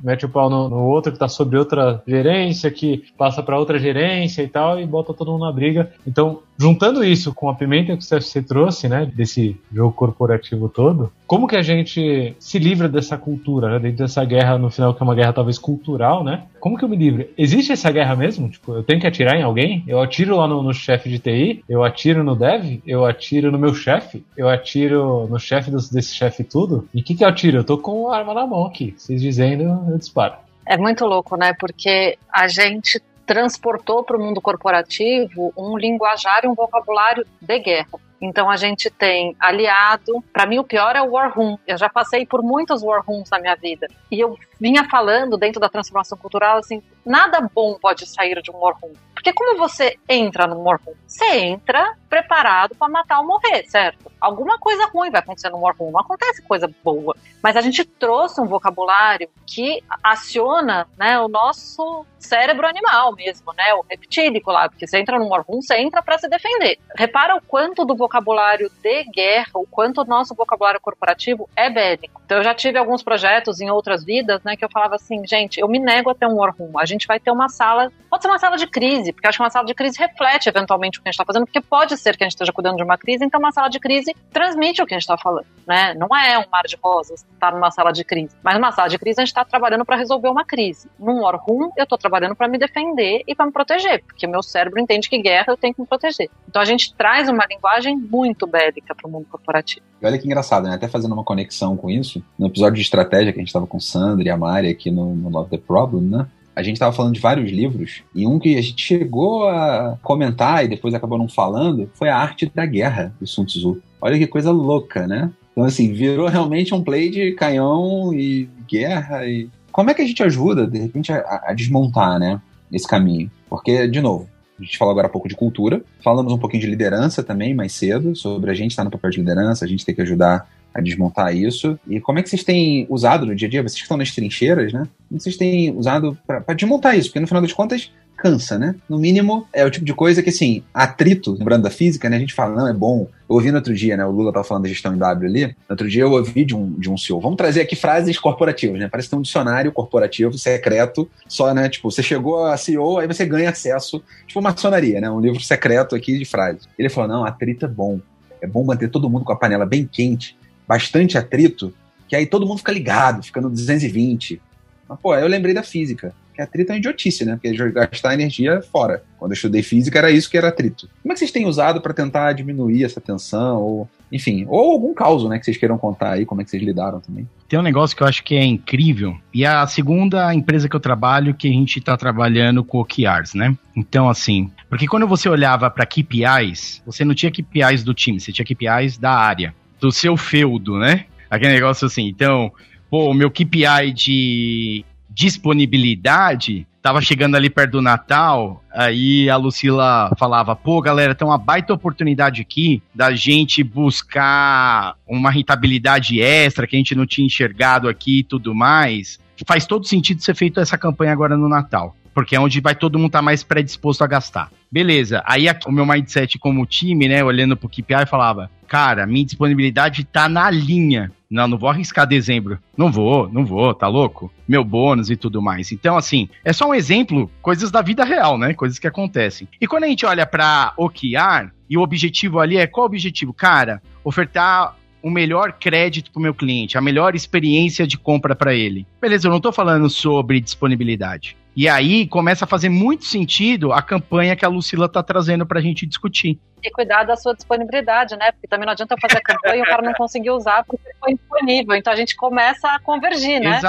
mete o pau no outro que tá sobre outra gerência, que passa para outra gerência e tal, e bota todo mundo na briga. Então, juntando isso com a pimenta que o CFC trouxe, né, desse jogo corporativo todo, como que a gente se livra dessa cultura, né, dentro dessa guerra, no final, que é uma guerra talvez cultural, né? Como que eu me livro? Existe essa guerra mesmo? Tipo, eu tenho que atirar em alguém? Eu atiro lá no chefe de TI? Eu atiro no dev? Eu atiro no meu chefe? Eu atiro no chefe desse chefe tudo? E o que eu atiro? Eu tô com a arma na mão aqui. Vocês dizendo, eu disparo. É muito louco, né? Porque a gente transportou para o mundo corporativo um linguajar e um vocabulário de guerra. Então a gente tem aliado, para mim o pior é o war room. Eu já passei por muitos war rooms na minha vida e eu vinha falando dentro da transformação cultural assim, nada bom pode sair de um war room. Porque como você entra no war room? Você entra preparado para matar ou morrer, certo? Alguma coisa ruim vai acontecer no war room, não acontece coisa boa. Mas a gente trouxe um vocabulário que aciona, né, o nosso cérebro animal mesmo, né, o reptílico lá, porque você entra no war room, você entra para se defender. Repara o quanto do vocabulário de guerra, o quanto o nosso vocabulário corporativo é bélico. Então eu já tive alguns projetos em outras vidas, né, que eu falava assim, gente, eu me nego a ter um war room, a gente vai ter uma sala, pode ser uma sala de crise, porque eu acho que uma sala de crise reflete eventualmente o que a gente está fazendo, porque pode ser que a gente esteja cuidando de uma crise, então uma sala de crise transmite o que a gente está falando, né? Não é um mar de rosas estar numa sala de crise, mas numa sala de crise a gente está trabalhando para resolver uma crise. Num war room eu estou trabalhando para me defender e para me proteger, porque meu cérebro entende que guerra eu tenho que me proteger. Então a gente traz uma linguagem muito bélica para o mundo corporativo. E olha que engraçado, né? Até fazendo uma conexão com isso, no episódio de estratégia que a gente estava com Sandra e a Mari aqui no Love the Problem, né? A gente estava falando de vários livros, e um que a gente chegou a comentar e depois acabou não falando foi A Arte da Guerra, do Sun Tzu. Olha que coisa louca, né? Então, assim, virou realmente um play de canhão e guerra. E como é que a gente ajuda, de repente, a desmontar, né, esse caminho? Porque, de novo, a gente falou agora um pouco de cultura, falamos um pouquinho de liderança também mais cedo, sobre a gente estar no papel de liderança, a gente tem que ajudar a desmontar isso. E como é que vocês têm usado no dia a dia? Vocês que estão nas trincheiras, né? Como vocês têm usado para desmontar isso? Porque no final das contas, cansa, né? No mínimo, é o tipo de coisa que, assim, atrito, lembrando da física, né? A gente fala, não, é bom. Eu ouvi no outro dia, né? O Lula estava falando da gestão em W ali. No outro dia eu ouvi de um CEO. Vamos trazer aqui frases corporativas, né? Parece ter um dicionário corporativo secreto, só, né? Tipo, você chegou a CEO, aí você ganha acesso, tipo maçonaria, né? Um livro secreto aqui de frases. Ele falou, não, atrito é bom. É bom manter todo mundo com a panela bem quente, bastante atrito, que aí todo mundo fica ligado, fica no 220. Mas, pô, eu lembrei da física, que atrito é uma idiotice, né? Porque gastar energia fora. Quando eu estudei física, era isso que era atrito. Como é que vocês têm usado para tentar diminuir essa tensão? Ou, Enfim, ou algum caos, né, que vocês queiram contar aí, como é que vocês lidaram também. Tem um negócio que eu acho que é incrível, e é a segunda empresa que eu trabalho que a gente tá trabalhando com OKRs, né? Então, assim, porque quando você olhava para KPIs, você não tinha KPIs do time, você tinha KPIs da área, do seu feudo, né? Aquele negócio assim, então, pô, o meu KPI de disponibilidade tava chegando ali perto do Natal, aí a Lucila falava, pô, galera, tem uma baita oportunidade aqui da gente buscar uma rentabilidade extra que a gente não tinha enxergado aqui e tudo mais. Faz todo sentido ser feito essa campanha agora no Natal, porque é onde vai todo mundo estar mais predisposto a gastar. Beleza, aí o meu mindset como time, né, olhando pro KPI, falava, cara, minha disponibilidade tá na linha. Não vou arriscar dezembro. Não vou, tá louco? Meu bônus e tudo mais. Então, assim, é só um exemplo, coisas da vida real, né? Coisas que acontecem. E quando a gente olha pra OKR, e o objetivo ali é, qual o objetivo? Cara, ofertar o melhor crédito pro meu cliente, a melhor experiência de compra para ele. Beleza, eu não tô falando sobre disponibilidade. E aí começa a fazer muito sentido a campanha que a Lucila tá trazendo pra gente discutir. E cuidar da sua disponibilidade, né? Porque também não adianta eu fazer a campanha e o cara não conseguir usar porque foi indisponível. Então a gente começa a convergir, né?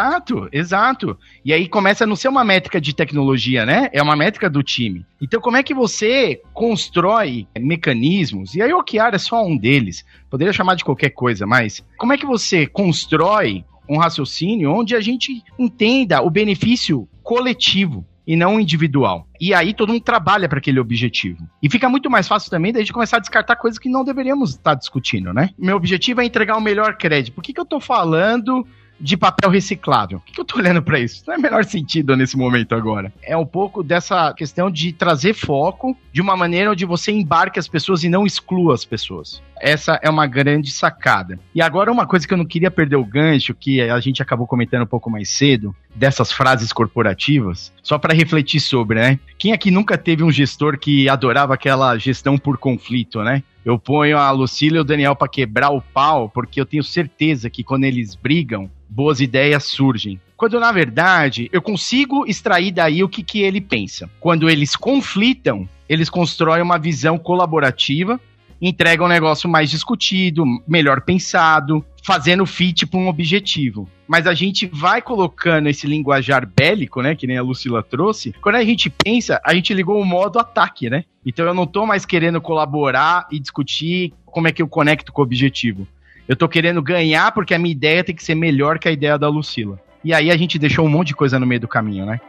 Exato. E aí começa a não ser uma métrica de tecnologia, né? É uma métrica do time. Então como é que você constrói mecanismos, e aí o OKR é só um deles, poderia chamar de qualquer coisa, mas como é que você constrói um raciocínio onde a gente entenda o benefício coletivo e não individual. E aí todo mundo trabalha para aquele objetivo. E fica muito mais fácil também da gente começar a descartar coisas que não deveríamos estar discutindo, né? Meu objetivo é entregar o melhor crédito. Por que eu tô falando de papel reciclável? Por que eu tô olhando para isso? Não é o menor sentido nesse momento agora. É um pouco dessa questão de trazer foco de uma maneira onde você embarque as pessoas e não exclua as pessoas. Essa é uma grande sacada. E agora uma coisa que eu não queria perder o gancho, que a gente acabou comentando um pouco mais cedo, dessas frases corporativas, só para refletir sobre, né? Quem aqui nunca teve um gestor que adorava aquela gestão por conflito, né? Eu ponho a Lucila e o Daniel para quebrar o pau, porque eu tenho certeza que quando eles brigam, boas ideias surgem. Quando, na verdade, eu consigo extrair daí o que ele pensa. Quando eles conflitam, eles constroem uma visão colaborativa, entregam um negócio mais discutido, melhor pensado, fazendo fit para um objetivo. Mas a gente vai colocando esse linguajar bélico, né, que nem a Lucila trouxe, quando a gente pensa, a gente ligou o modo ataque, né? Então eu não tô mais querendo colaborar e discutir como é que eu conecto com o objetivo. Eu tô querendo ganhar porque a minha ideia tem que ser melhor que a ideia da Lucila. E aí a gente deixou um monte de coisa no meio do caminho, né?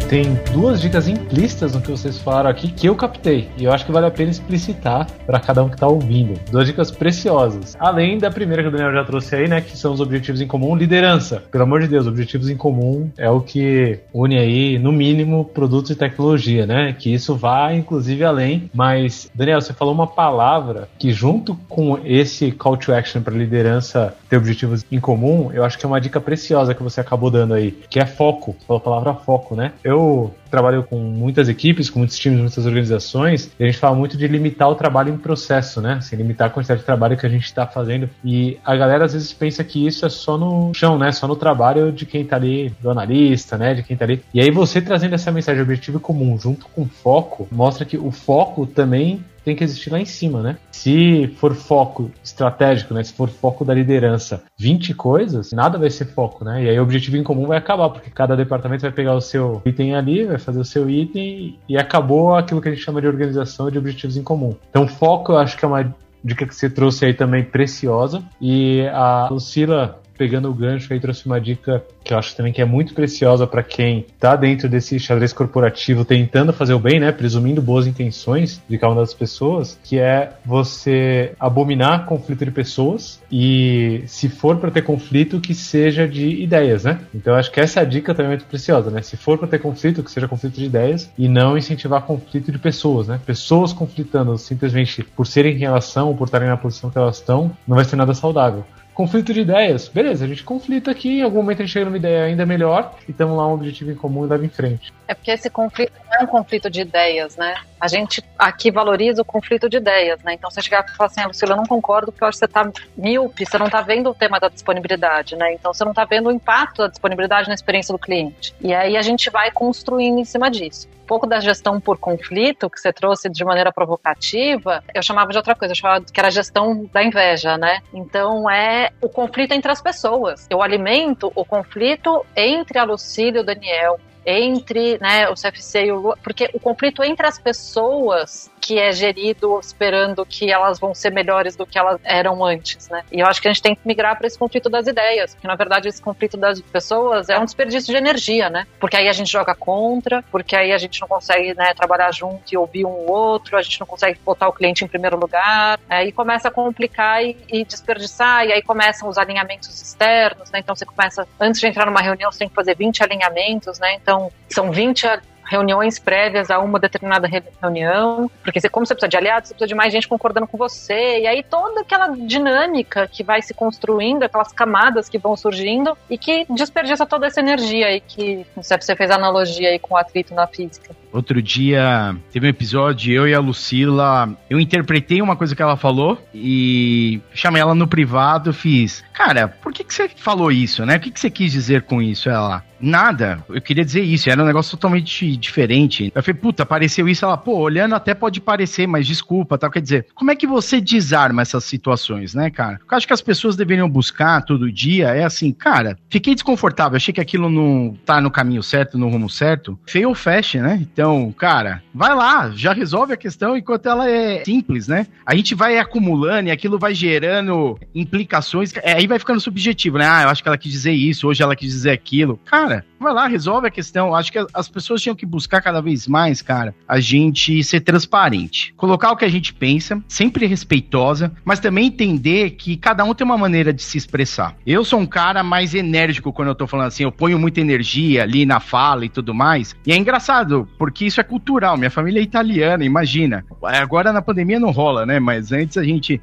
Tem duas dicas implícitas no que vocês falaram aqui que eu captei. E eu acho que vale a pena explicitar para cada um que está ouvindo. Duas dicas preciosas. Além da primeira que o Daniel já trouxe aí, né? Que são os objetivos em comum. Liderança. Pelo amor de Deus, objetivos em comum é o que une aí, no mínimo, produtos e tecnologia, né? Que isso vai, inclusive, além. Mas, Daniel, você falou uma palavra que, junto com esse call to action para liderança ter objetivos em comum, eu acho que é uma dica preciosa que você acabou dando aí, que é foco. Você falou a palavra foco, né? Eu trabalho com muitas equipes, com muitos times, muitas organizações, e a gente fala muito de limitar o trabalho em processo, né? Assim, limitar a quantidade de trabalho que a gente está fazendo. E a galera às vezes pensa que isso é só no chão, né? Só no trabalho de quem tá ali, do analista, né? De quem tá ali. E aí você trazendo essa mensagem de objetivo comum junto com foco, mostra que o foco também tem que existir lá em cima, né? Se for foco estratégico, né? Se for foco da liderança, 20 coisas, nada vai ser foco, né? E aí o objetivo em comum vai acabar, porque cada departamento vai pegar o seu item ali, vai fazer o seu item e acabou aquilo que a gente chama de organização de objetivos em comum. Então foco eu acho que é uma dica que você trouxe aí também preciosa. E a Lucila, pegando o gancho aí, trouxe uma dica que eu acho também que é muito preciosa para quem tá dentro desse xadrez corporativo tentando fazer o bem, né, presumindo boas intenções de cada uma das pessoas, que é você abominar conflito de pessoas e, se for para ter conflito, que seja de ideias, né? Então eu acho que essa dica também é muito preciosa, né? Se for para ter conflito, que seja conflito de ideias e não incentivar conflito de pessoas, né? Pessoas conflitando simplesmente por serem em relação ou por estarem na posição que elas estão, não vai ser nada saudável. Conflito de ideias, beleza, a gente conflita aqui, em algum momento a gente chega numa ideia ainda melhor e temos lá um objetivo em comum e leva em frente. É porque esse conflito não é um conflito de ideias, né? a gente aqui valoriza o conflito de ideias, né? Então você chegar e falar assim, Lucila, eu não concordo porque eu acho que você tá míope, você não tá vendo o tema da disponibilidade, né? Então você não tá vendo o impacto da disponibilidade na experiência do cliente. E aí a gente vai construindo em cima disso. Um pouco da gestão por conflito, que você trouxe de maneira provocativa, eu chamava de outra coisa, eu chamava que era a gestão da inveja, né? Então é o conflito entre as pessoas. Eu alimento o conflito entre a Lucila e o Daniel, entre, né, o CFC e o Lula, porque o conflito entre as pessoas que é gerido esperando que elas vão ser melhores do que elas eram antes, né? E eu acho que a gente tem que migrar para esse conflito das ideias, porque na verdade esse conflito das pessoas é um desperdício de energia, né? Porque aí a gente joga contra, porque aí a gente não consegue, né, trabalhar junto e ouvir um ou outro, a gente não consegue botar o cliente em primeiro lugar, e começa a complicar e desperdiçar, e aí começam os alinhamentos externos, né? Então você começa, antes de entrar numa reunião, você tem que fazer 20 alinhamentos, né? Então são 20 reuniões prévias a uma determinada reunião, porque como você precisa de aliados, você precisa de mais gente concordando com você, e aí toda aquela dinâmica que vai se construindo, aquelas camadas que vão surgindo e que desperdiça toda essa energia aí que você fez a analogia aí com o atrito na física. Outro dia teve um episódio, eu e a Lucila, eu interpretei uma coisa que ela falou e chamei ela no privado, fiz, cara, por que você falou isso, né? O que você quis dizer com isso? Ela, nada, eu queria dizer isso, era um negócio totalmente diferente. Eu falei, puta, pareceu isso, ela, pô, olhando até pode parecer, mas desculpa, tal, quer dizer, como é que você desarma essas situações, né, cara? O que eu acho que as pessoas deveriam buscar todo dia é assim, cara, fiquei desconfortável, achei que aquilo não tá no caminho certo, no rumo certo, fail ou fast, né? Então, cara, vai lá, já resolve a questão enquanto ela é simples, né? A gente vai acumulando e aquilo vai gerando implicações, aí vai ficando subjetivo, né? Ah, eu acho que ela quis dizer isso, hoje ela quis dizer aquilo. Cara, vai lá, resolve a questão. Acho que as pessoas tinham que buscar cada vez mais, cara, a gente ser transparente. Colocar o que a gente pensa, sempre respeitosa, mas também entender que cada um tem uma maneira de se expressar. Eu sou um cara mais enérgico quando eu tô falando assim, eu ponho muita energia ali na fala e tudo mais. E é engraçado, porque isso é cultural. Minha família é italiana, imagina. Agora na pandemia não rola, né? Mas antes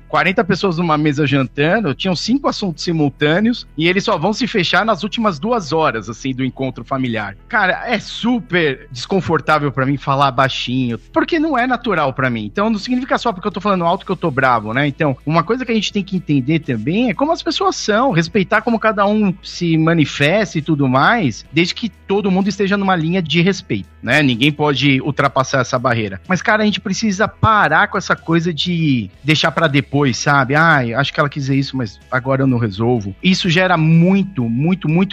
40 pessoas numa mesa jantando, tinham 5 assuntos simultâneos e eles só vão se fechar nas últimas 2 horas, assim, do encontro familiar. Cara, é super desconfortável pra mim falar baixinho, porque não é natural pra mim. Então não significa só porque eu tô falando alto que eu tô bravo, né? Então, uma coisa que a gente tem que entender também é como as pessoas são, respeitar como cada um se manifesta e tudo mais, desde que todo mundo esteja numa linha de respeito, né? Ninguém pode ultrapassar essa barreira. Mas, cara, a gente precisa parar com essa coisa de deixar pra depois, sabe? Ai, acho que ela quis dizer isso, mas agora eu não resolvo. Isso gera muito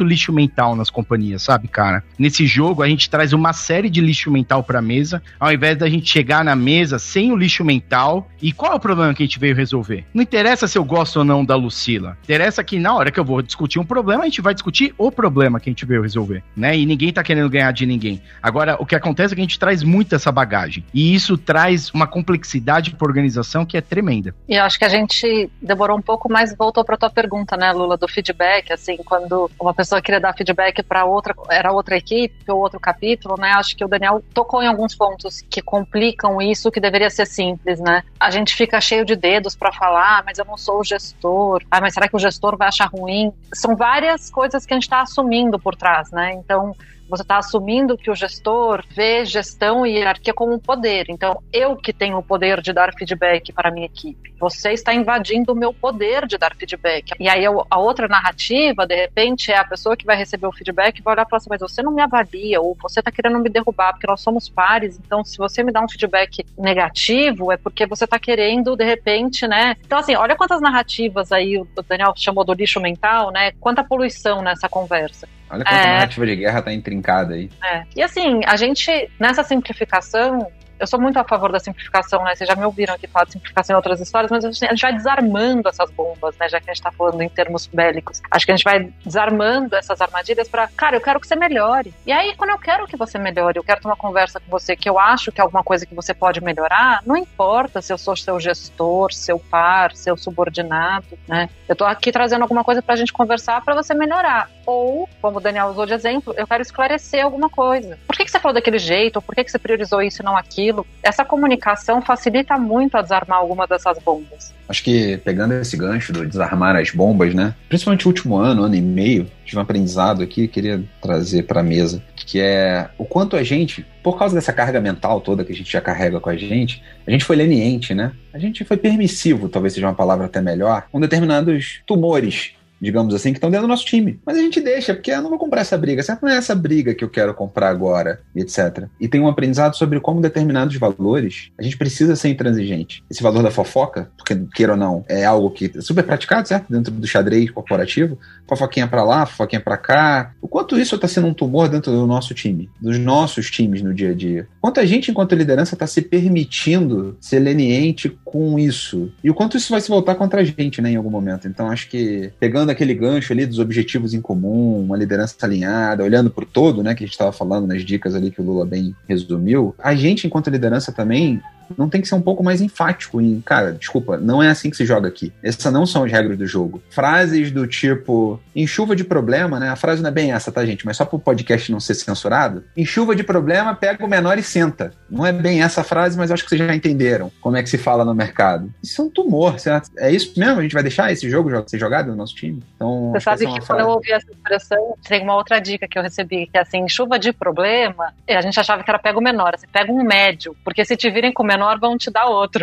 lixo mental nas companhias, sabe, cara? Nesse jogo, a gente traz uma série de lixo mental pra mesa, ao invés da gente chegar na mesa sem o lixo mental. E qual é o problema que a gente veio resolver? Não interessa se eu gosto ou não da Lucila. Interessa que na hora que eu vou discutir um problema, a gente vai discutir o problema que a gente veio resolver, né? E ninguém tá querendo ganhar de ninguém. Agora, o que acontece é que a gente traz muito essa bagagem. E isso traz uma complexidade pra organização que é tremenda. E eu acho que a gente demorou um pouco, mas voltou pra tua pergunta, né, Lula, do feedback, assim, quando uma pessoa queria dar feedback pra outra, era outra equipe ou outro capítulo, né, acho que o Daniel tocou em alguns pontos que complicam isso, que deveria ser simples, né. A gente fica cheio de dedos pra falar, mas eu não sou o gestor, mas será que o gestor vai achar ruim? São várias coisas que a gente tá assumindo por trás, né, então você está assumindo que o gestor vê gestão e hierarquia como um poder. Então, eu que tenho o poder de dar feedback para a minha equipe. Você está invadindo o meu poder de dar feedback. E aí, a outra narrativa, de repente, é a pessoa que vai receber o feedback e vai olhar para você, mas você não me avalia, ou você está querendo me derrubar, porque nós somos pares. Então, se você me dá um feedback negativo, é porque você está querendo, de repente, né? Então, assim, olha quantas narrativas aí o Daniel chamou do lixo mental, né? Quanta poluição nessa conversa. Olha quanta narrativa de guerra tá intrincada aí. E assim, a gente, nessa simplificação, eu sou muito a favor da simplificação, né? Vocês já me ouviram aqui falar de simplificação em outras histórias, mas a gente vai desarmando essas bombas, né? Já que a gente tá falando em termos bélicos. Acho que a gente vai desarmando essas armadilhas pra, cara, eu quero que você melhore. E aí, quando eu quero que você melhore, eu quero ter uma conversa com você que eu acho que é alguma coisa que você pode melhorar, não importa se eu sou seu gestor, seu par, seu subordinado, né? Eu tô aqui trazendo alguma coisa pra gente conversar pra você melhorar. Ou, como o Daniel usou de exemplo, eu quero esclarecer alguma coisa. Por que você falou daquele jeito? Ou por que você priorizou isso e não aquilo? aquilo. Essa comunicação facilita muito a desarmar alguma dessas bombas. Acho que pegando esse gancho do desarmar as bombas, né? Principalmente o último ano e meio, tive um aprendizado aqui, queria trazer para a mesa, que é o quanto a gente, por causa dessa carga mental toda que a gente já carrega com a gente foi leniente, né? A gente foi permissivo, talvez seja uma palavra até melhor, com determinados tumores, digamos assim, que estão dentro do nosso time. Mas a gente deixa, porque eu não vou comprar essa briga. Certo? Não é essa briga que eu quero comprar agora, e etc. E tem um aprendizado sobre como determinados valores, a gente precisa ser intransigente. Esse valor da fofoca, porque queira ou não, é algo que é super praticado, certo? Dentro do xadrez corporativo. Fofoquinha pra lá, fofoquinha pra cá. O quanto isso está sendo um tumor dentro do nosso time, dos nossos times no dia a dia. Quanto a gente, enquanto liderança, está se permitindo ser leniente com isso. E o quanto isso vai se voltar contra a gente, né, em algum momento. Então, acho que, pegando aquele gancho ali dos objetivos em comum, uma liderança alinhada, olhando por todo, né, que a gente estava falando nas dicas ali que o Lula bem resumiu, a gente, enquanto liderança também, não tem que ser um pouco mais enfático em, cara, desculpa, não é assim que se joga aqui. Essas não são as regras do jogo. Frases do tipo, em chuva de problema, né? A frase não é bem essa, tá, gente? Mas só pro podcast não ser censurado. Em chuva de problema, pega o menor e senta. Não é bem essa frase, mas acho que vocês já entenderam como é que se fala no mercado. Isso é um tumor, certo? É isso mesmo? A gente vai deixar esse jogo ser jogado no nosso time? Então, você sabe que quando eu ouvi essa expressão, tem uma outra dica que eu recebi, que é assim, em chuva de problema, a gente achava que era pega o menor, assim, pega um médio, porque se te virem com o menor, vão te dar outro.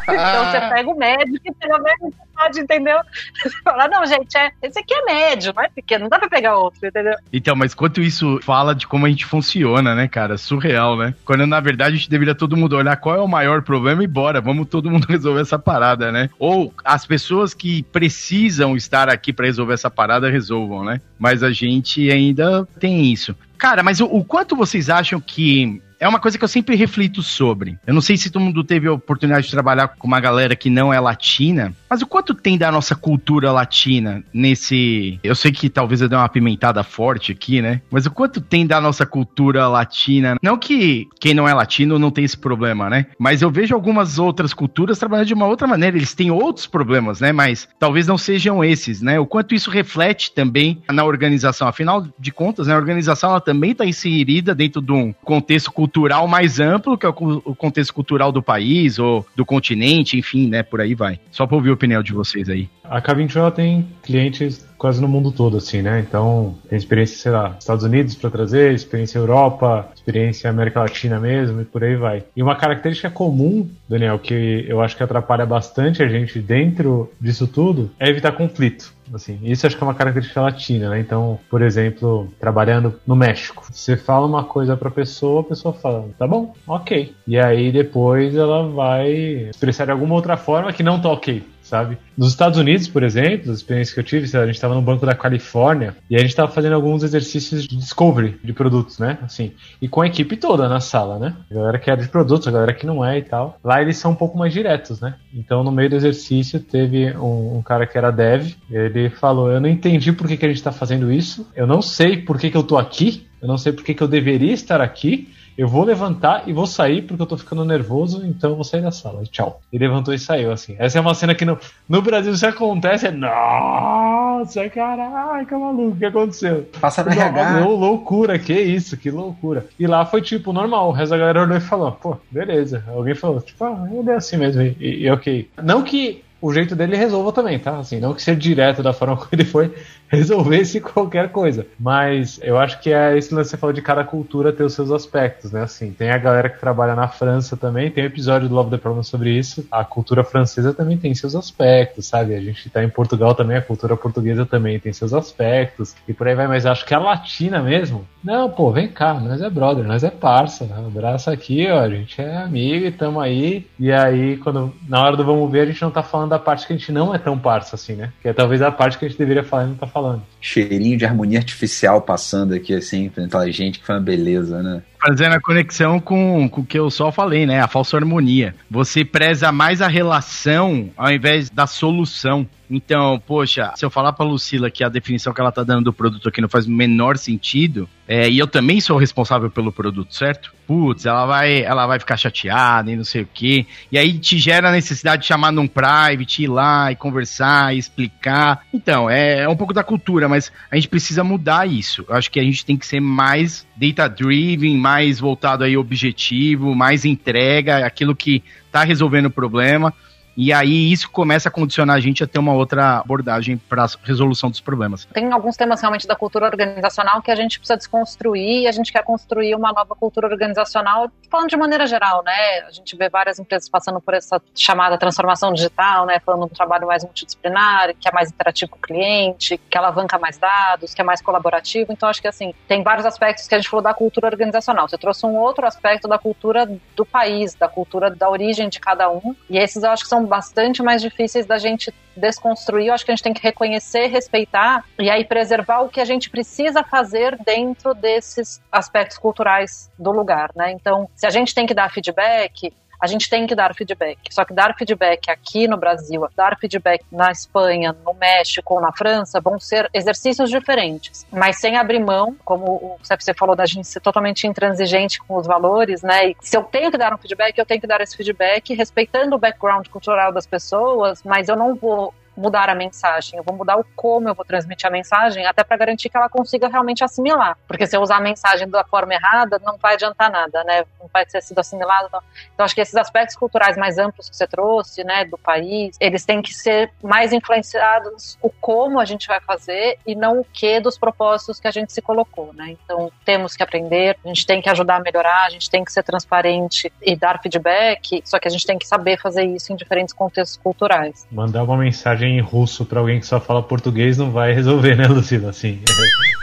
Então você pega o médio que pelo menos você pode, entendeu? Você fala, não, gente, esse aqui é médio, não é pequeno, não dá pra pegar outro, entendeu? Então, mas quanto isso fala de como a gente funciona, né, cara? Surreal, né? Quando na verdade a gente deveria todo mundo olhar qual é o maior problema e bora, vamos todo mundo resolver essa parada, né? Ou as pessoas que precisam estar aqui pra resolver essa parada resolvam, né? Mas a gente ainda tem isso. Cara, mas o quanto vocês acham que... É uma coisa que eu sempre reflito sobre. Eu não sei se todo mundo teve a oportunidade de trabalhar com uma galera que não é latina, mas o quanto tem da nossa cultura latina nesse... Eu sei que talvez eu dê uma apimentada forte aqui, né? Mas o quanto tem da nossa cultura latina... Não que quem não é latino não tem esse problema, né? Mas eu vejo algumas outras culturas trabalhando de uma outra maneira. Eles têm outros problemas, né? Mas talvez não sejam esses, né? O quanto isso reflete também na organização. Afinal de contas, né, a organização ela também está inserida dentro de um contexto cultural mais amplo, que é o contexto cultural do país ou do continente, enfim, né, por aí vai. Só para ouvir a opinião de vocês aí. A K21 tem clientes quase no mundo todo, assim, né? Então, tem experiência, sei lá, Estados Unidos para trazer, experiência Europa, experiência América Latina mesmo, e por aí vai. E uma característica comum, Daniel, que eu acho que atrapalha bastante a gente dentro disso tudo, é evitar conflito. Assim, isso acho que é uma característica latina, né? Então, por exemplo, trabalhando no México, você fala uma coisa pra pessoa, a pessoa fala, tá bom, ok. E aí depois ela vai expressar de alguma outra forma que não tá ok, sabe? Nos Estados Unidos, por exemplo, as experiências que eu tive, a gente estava no Banco da Califórnia e a gente estava fazendo alguns exercícios de discovery de produtos, né? Assim, e com a equipe toda na sala, né? A galera que era de produtos, a galera que não é e tal. Lá eles são um pouco mais diretos, né? Então, no meio do exercício, teve um cara que era dev, ele falou, eu não entendi por que a gente está fazendo isso, eu não sei por que eu tô aqui, eu não sei por que eu deveria estar aqui, eu vou levantar e vou sair porque eu tô ficando nervoso, então eu vou sair da sala. Tchau. E levantou e saiu, assim. Essa é uma cena que no Brasil se acontece, nossa, caraca, maluco, o que aconteceu? Passa na RH. Loucura, que isso, que loucura. E lá foi tipo, normal, o resto da galera olhou e falou, pô, beleza. Alguém falou, tipo, é assim mesmo, e ok. Não que o jeito dele resolva também, tá? Assim, não que ser direto da forma como ele foi, resolvesse qualquer coisa. Mas eu acho que é esse lance que você falou de cada cultura ter os seus aspectos, né? Assim, tem a galera que trabalha na França também, tem um episódio do Love the Problem sobre isso. A cultura francesa também tem seus aspectos, sabe? A gente tá em Portugal também, a cultura portuguesa também tem seus aspectos, e por aí vai. Mas eu acho que a latina mesmo, não, pô, vem cá, nós é brother, nós é parça, né? Abraço aqui, ó, a gente é amigo e tamo aí. E aí, quando na hora do vamos ver, a gente não tá falando da parte que a gente não é tão parça assim, né? Que é talvez a parte que a gente deveria falar e não tá falando. Cheirinho de harmonia artificial passando aqui, assim, frente a gente, que foi uma beleza, né? Fazendo a conexão com o que eu só falei, né? A falsa harmonia. Você preza mais a relação ao invés da solução. Então, poxa, se eu falar pra Lucila que a definição que ela tá dando do produto aqui não faz o menor sentido, e eu também sou responsável pelo produto, certo? Putz, ela vai ficar chateada e não sei o quê. E aí te gera a necessidade de chamar num private, ir lá e conversar, e explicar. Então, é um pouco da cultura, mas a gente precisa mudar isso. Eu acho que a gente tem que ser mais data-driven, mais voltado aí objetivo, mais entrega, aquilo que está resolvendo o problema. E aí isso começa a condicionar a gente a ter uma outra abordagem para a resolução dos problemas. Tem alguns temas realmente da cultura organizacional que a gente precisa desconstruir e a gente quer construir uma nova cultura organizacional, falando de maneira geral, né? A gente vê várias empresas passando por essa chamada transformação digital, né? Falando de um trabalho mais multidisciplinar, que é mais interativo com o cliente, que alavanca mais dados, que é mais colaborativo. Então acho que assim, tem vários aspectos que a gente falou da cultura organizacional. Você trouxe um outro aspecto da cultura do país, da cultura da origem de cada um, e esses eu acho que são bastante mais difíceis da gente desconstruir. Eu acho que a gente tem que reconhecer, respeitar e aí preservar o que a gente precisa fazer dentro desses aspectos culturais do lugar, né? Então, se a gente tem que dar feedback, a gente tem que dar feedback. Só que dar feedback aqui no Brasil, dar feedback na Espanha, no México ou na França vão ser exercícios diferentes, mas sem abrir mão, como o CFC falou, da gente ser totalmente intransigente com os valores, né? E se eu tenho que dar um feedback, eu tenho que dar esse feedback respeitando o background cultural das pessoas, mas eu não vou mudar a mensagem, eu vou mudar o como eu vou transmitir a mensagem, até para garantir que ela consiga realmente assimilar, porque se eu usar a mensagem da forma errada, não vai adiantar nada, né, não vai ter sido assimilado, não. Então acho que esses aspectos culturais mais amplos que você trouxe, né, do país, eles têm que ser mais influenciados o como a gente vai fazer e não o que dos propósitos que a gente se colocou, né, então temos que aprender, a gente tem que ajudar a melhorar, a gente tem que ser transparente e dar feedback, só que a gente tem que saber fazer isso em diferentes contextos culturais. Mandar uma mensagem em russo pra alguém que só fala português não vai resolver, né, Lucila? Assim,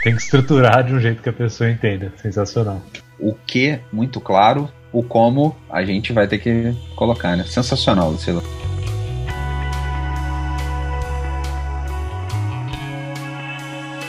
tem que estruturar de um jeito que a pessoa entenda. Sensacional. O que, muito claro, o como a gente vai ter que colocar, né? Sensacional, Lucila.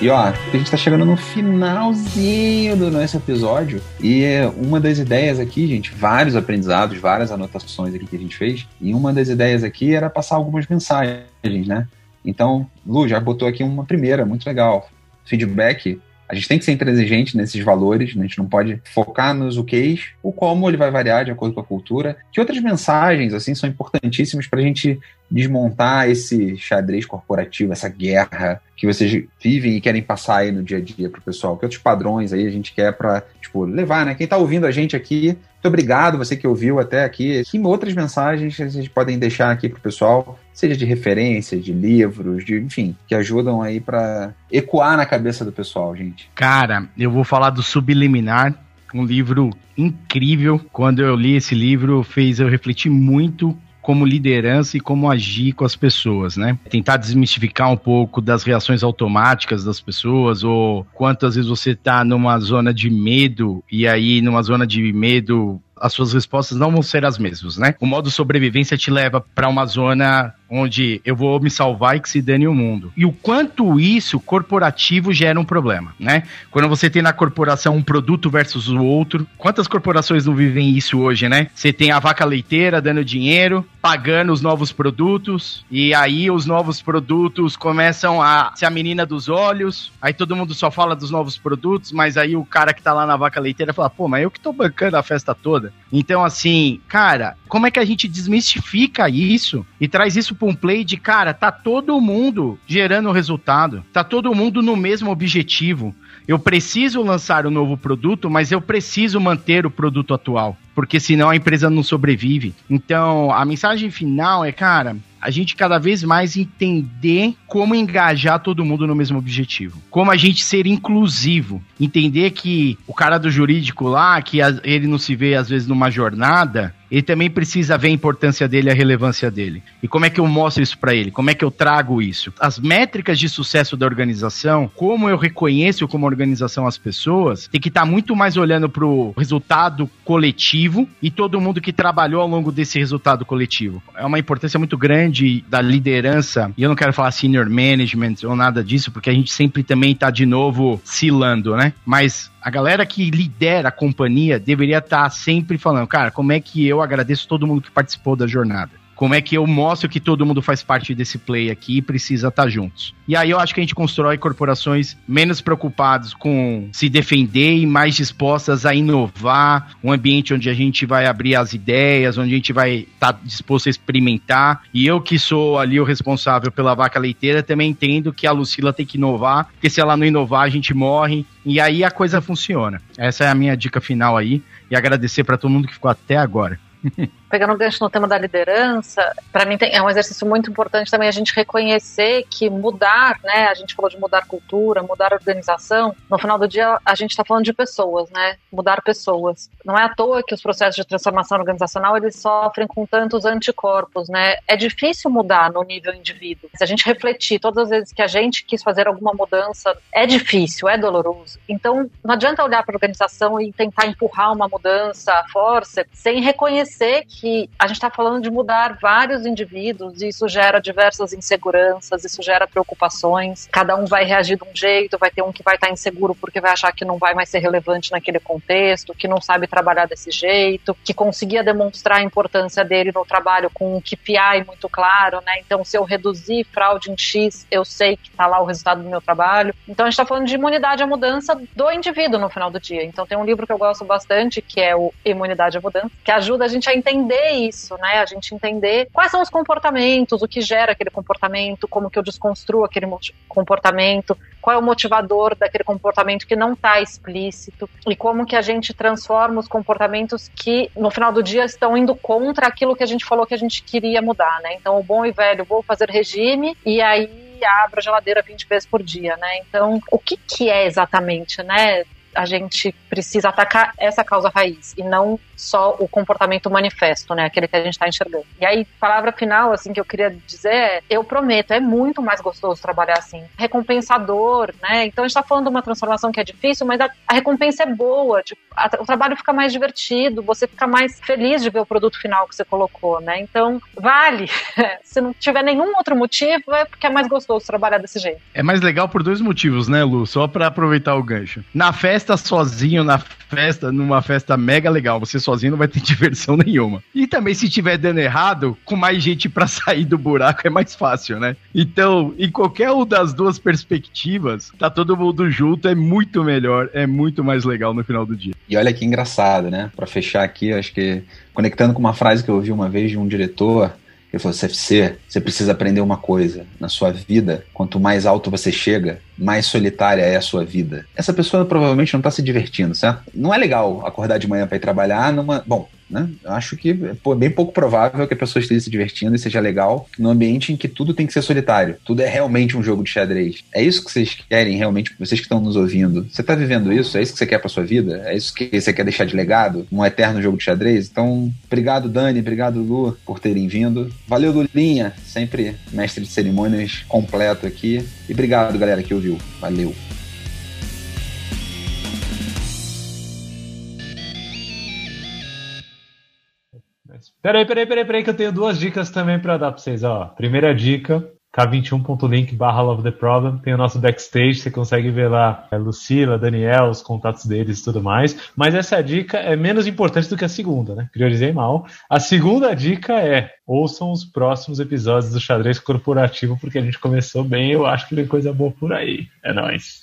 E ó, a gente tá chegando no finalzinho do nosso episódio e uma das ideias aqui, gente, vários aprendizados, várias anotações aqui que a gente fez, e uma das ideias aqui era passar algumas mensagens, né? Então, Lu, já botou aqui uma primeira, muito legal. Feedback, a gente tem que ser intransigente nesses valores, né? A gente não pode focar nos OKs, o como ele vai variar de acordo com a cultura. Que outras mensagens, assim, são importantíssimas pra gente desmontar esse xadrez corporativo, essa guerra que vocês vivem e querem passar aí no dia a dia pro pessoal? Que outros padrões aí a gente quer pra, tipo, levar, né? Quem tá ouvindo a gente aqui, muito obrigado, você que ouviu até aqui. Que outras mensagens vocês podem deixar aqui pro pessoal, seja de referência, de livros, de, enfim, que ajudam aí pra ecoar na cabeça do pessoal, gente? Cara, eu vou falar do Subliminar, um livro incrível. Quando eu li esse livro, fez eu refletir muito como liderança e como agir com as pessoas, né? Tentar desmistificar um pouco das reações automáticas das pessoas, ou quantas vezes você tá numa zona de medo, e aí numa zona de medo as suas respostas não vão ser as mesmas, né? O modo sobrevivência te leva para uma zona onde eu vou me salvar e que se dane o mundo. E o quanto isso corporativo gera um problema, né? Quando você tem na corporação um produto versus o outro, quantas corporações não vivem isso hoje, né? Você tem a vaca leiteira dando dinheiro, pagando os novos produtos, e aí os novos produtos começam a ser a menina dos olhos, aí todo mundo só fala dos novos produtos, mas aí o cara que tá lá na vaca leiteira fala, pô, mas eu que tô bancando a festa toda. Então, assim, cara, como é que a gente desmistifica isso e traz isso para um play de, cara, tá todo mundo gerando resultado, tá todo mundo no mesmo objetivo. Eu preciso lançar um novo produto, mas eu preciso manter o produto atual, porque senão a empresa não sobrevive. Então, a mensagem final é, cara, a gente cada vez mais entender como engajar todo mundo no mesmo objetivo. Como a gente ser inclusivo. Entender que o cara do jurídico lá, que ele não se vê às vezes numa jornada, ele também precisa ver a importância dele e a relevância dele. E como é que eu mostro isso para ele? Como é que eu trago isso? As métricas de sucesso da organização, como eu reconheço como organização as pessoas, tem que estar muito mais olhando para o resultado coletivo e todo mundo que trabalhou ao longo desse resultado coletivo. É uma importância muito grande da liderança, e eu não quero falar senior management ou nada disso, porque a gente sempre também está de novo oscilando, né? Mas a galera que lidera a companhia deveria estar sempre falando, cara, como é que eu agradeço todo mundo que participou da jornada? Como é que eu mostro que todo mundo faz parte desse play aqui e precisa estar juntos. E aí eu acho que a gente constrói corporações menos preocupadas com se defender e mais dispostas a inovar, um ambiente onde a gente vai abrir as ideias, onde a gente vai estar disposto a experimentar. E eu que sou ali o responsável pela vaca leiteira, também entendo que a Lucila tem que inovar, porque se ela não inovar, a gente morre. E aí a coisa funciona. Essa é a minha dica final aí. E agradecer para todo mundo que ficou até agora. Pegando um gancho no tema da liderança, para mim é um exercício muito importante também a gente reconhecer que mudar, né? A gente falou de mudar cultura, mudar organização. No final do dia, a gente está falando de pessoas, né? Mudar pessoas. Não é à toa que os processos de transformação organizacional eles sofrem com tantos anticorpos, né? É difícil mudar no nível indivíduo. Se a gente refletir todas as vezes que a gente quis fazer alguma mudança, é difícil, é doloroso. Então, não adianta olhar para a organização e tentar empurrar uma mudança à força sem reconhecer que a gente está falando de mudar vários indivíduos e isso gera diversas inseguranças, isso gera preocupações, cada um vai reagir de um jeito, vai ter um que vai estar inseguro porque vai achar que não vai mais ser relevante naquele contexto, que não sabe trabalhar desse jeito, que conseguia demonstrar a importância dele no trabalho com um KPI muito claro, né? Então, se eu reduzir fraude em X, eu sei que está lá o resultado do meu trabalho. Então, a gente está falando de imunidade à mudança do indivíduo no final do dia. Então, tem um livro que eu gosto bastante, que é o Imunidade à Mudança, que ajuda a gente a entender isso, né? A gente entender quais são os comportamentos, o que gera aquele comportamento, como que eu desconstruo aquele comportamento, qual é o motivador daquele comportamento que não está explícito e como que a gente transforma os comportamentos que no final do dia estão indo contra aquilo que a gente falou que a gente queria mudar, né? Então o bom e velho, vou fazer regime e aí abro a geladeira 20 vezes por dia, né? Então o que é exatamente, né? A gente precisa atacar essa causa raiz e não só o comportamento manifesto, né, aquele que a gente está enxergando. E aí, palavra final, assim, que eu queria dizer é, eu prometo, é muito mais gostoso trabalhar assim, recompensador, né, então a gente está falando de uma transformação que é difícil, mas a recompensa é boa, tipo, o trabalho fica mais divertido, você fica mais feliz de ver o produto final que você colocou, né, então vale, se não tiver nenhum outro motivo, é porque é mais gostoso trabalhar desse jeito. É mais legal por dois motivos, né, Lu, só para aproveitar o gancho. Na festa sozinho, numa festa mega legal, você sozinho não vai ter diversão nenhuma. E também se tiver dando errado, com mais gente pra sair do buraco é mais fácil, né? Então, em qualquer uma das duas perspectivas, tá todo mundo junto, é muito melhor, é muito mais legal no final do dia. E olha que engraçado, né? Pra fechar aqui, acho que conectando com uma frase que eu ouvi uma vez de um diretor, ele falou, CFC, você precisa aprender uma coisa. Na sua vida, quanto mais alto você chega, mais solitária é a sua vida. Essa pessoa provavelmente não está se divertindo, certo? Não é legal acordar de manhã para ir trabalhar numa... Bom, né? Eu acho que é bem pouco provável que a pessoa esteja se divertindo e seja legal num ambiente em que tudo tem que ser solitário. Tudo é realmente um jogo de xadrez. É isso que vocês querem realmente, vocês que estão nos ouvindo? Você está vivendo isso? É isso que você quer para sua vida? É isso que você quer deixar de legado? Um eterno jogo de xadrez? Então, obrigado, Dani, obrigado, Lu, por terem vindo. Valeu, Lulinha, sempre mestre de cerimônias completo aqui. E obrigado, galera, que ouviu. Valeu. Peraí, que eu tenho duas dicas também pra dar pra vocês, ó. Primeira dica, k21.link/Love the Problem, tem o nosso backstage, você consegue ver lá a Lucila, Daniel, os contatos deles e tudo mais, mas essa dica é menos importante do que a segunda, né? Priorizei mal. A segunda dica é, ouçam os próximos episódios do Xadrez Corporativo, porque a gente começou bem, eu acho que vem coisa boa por aí. É nóis.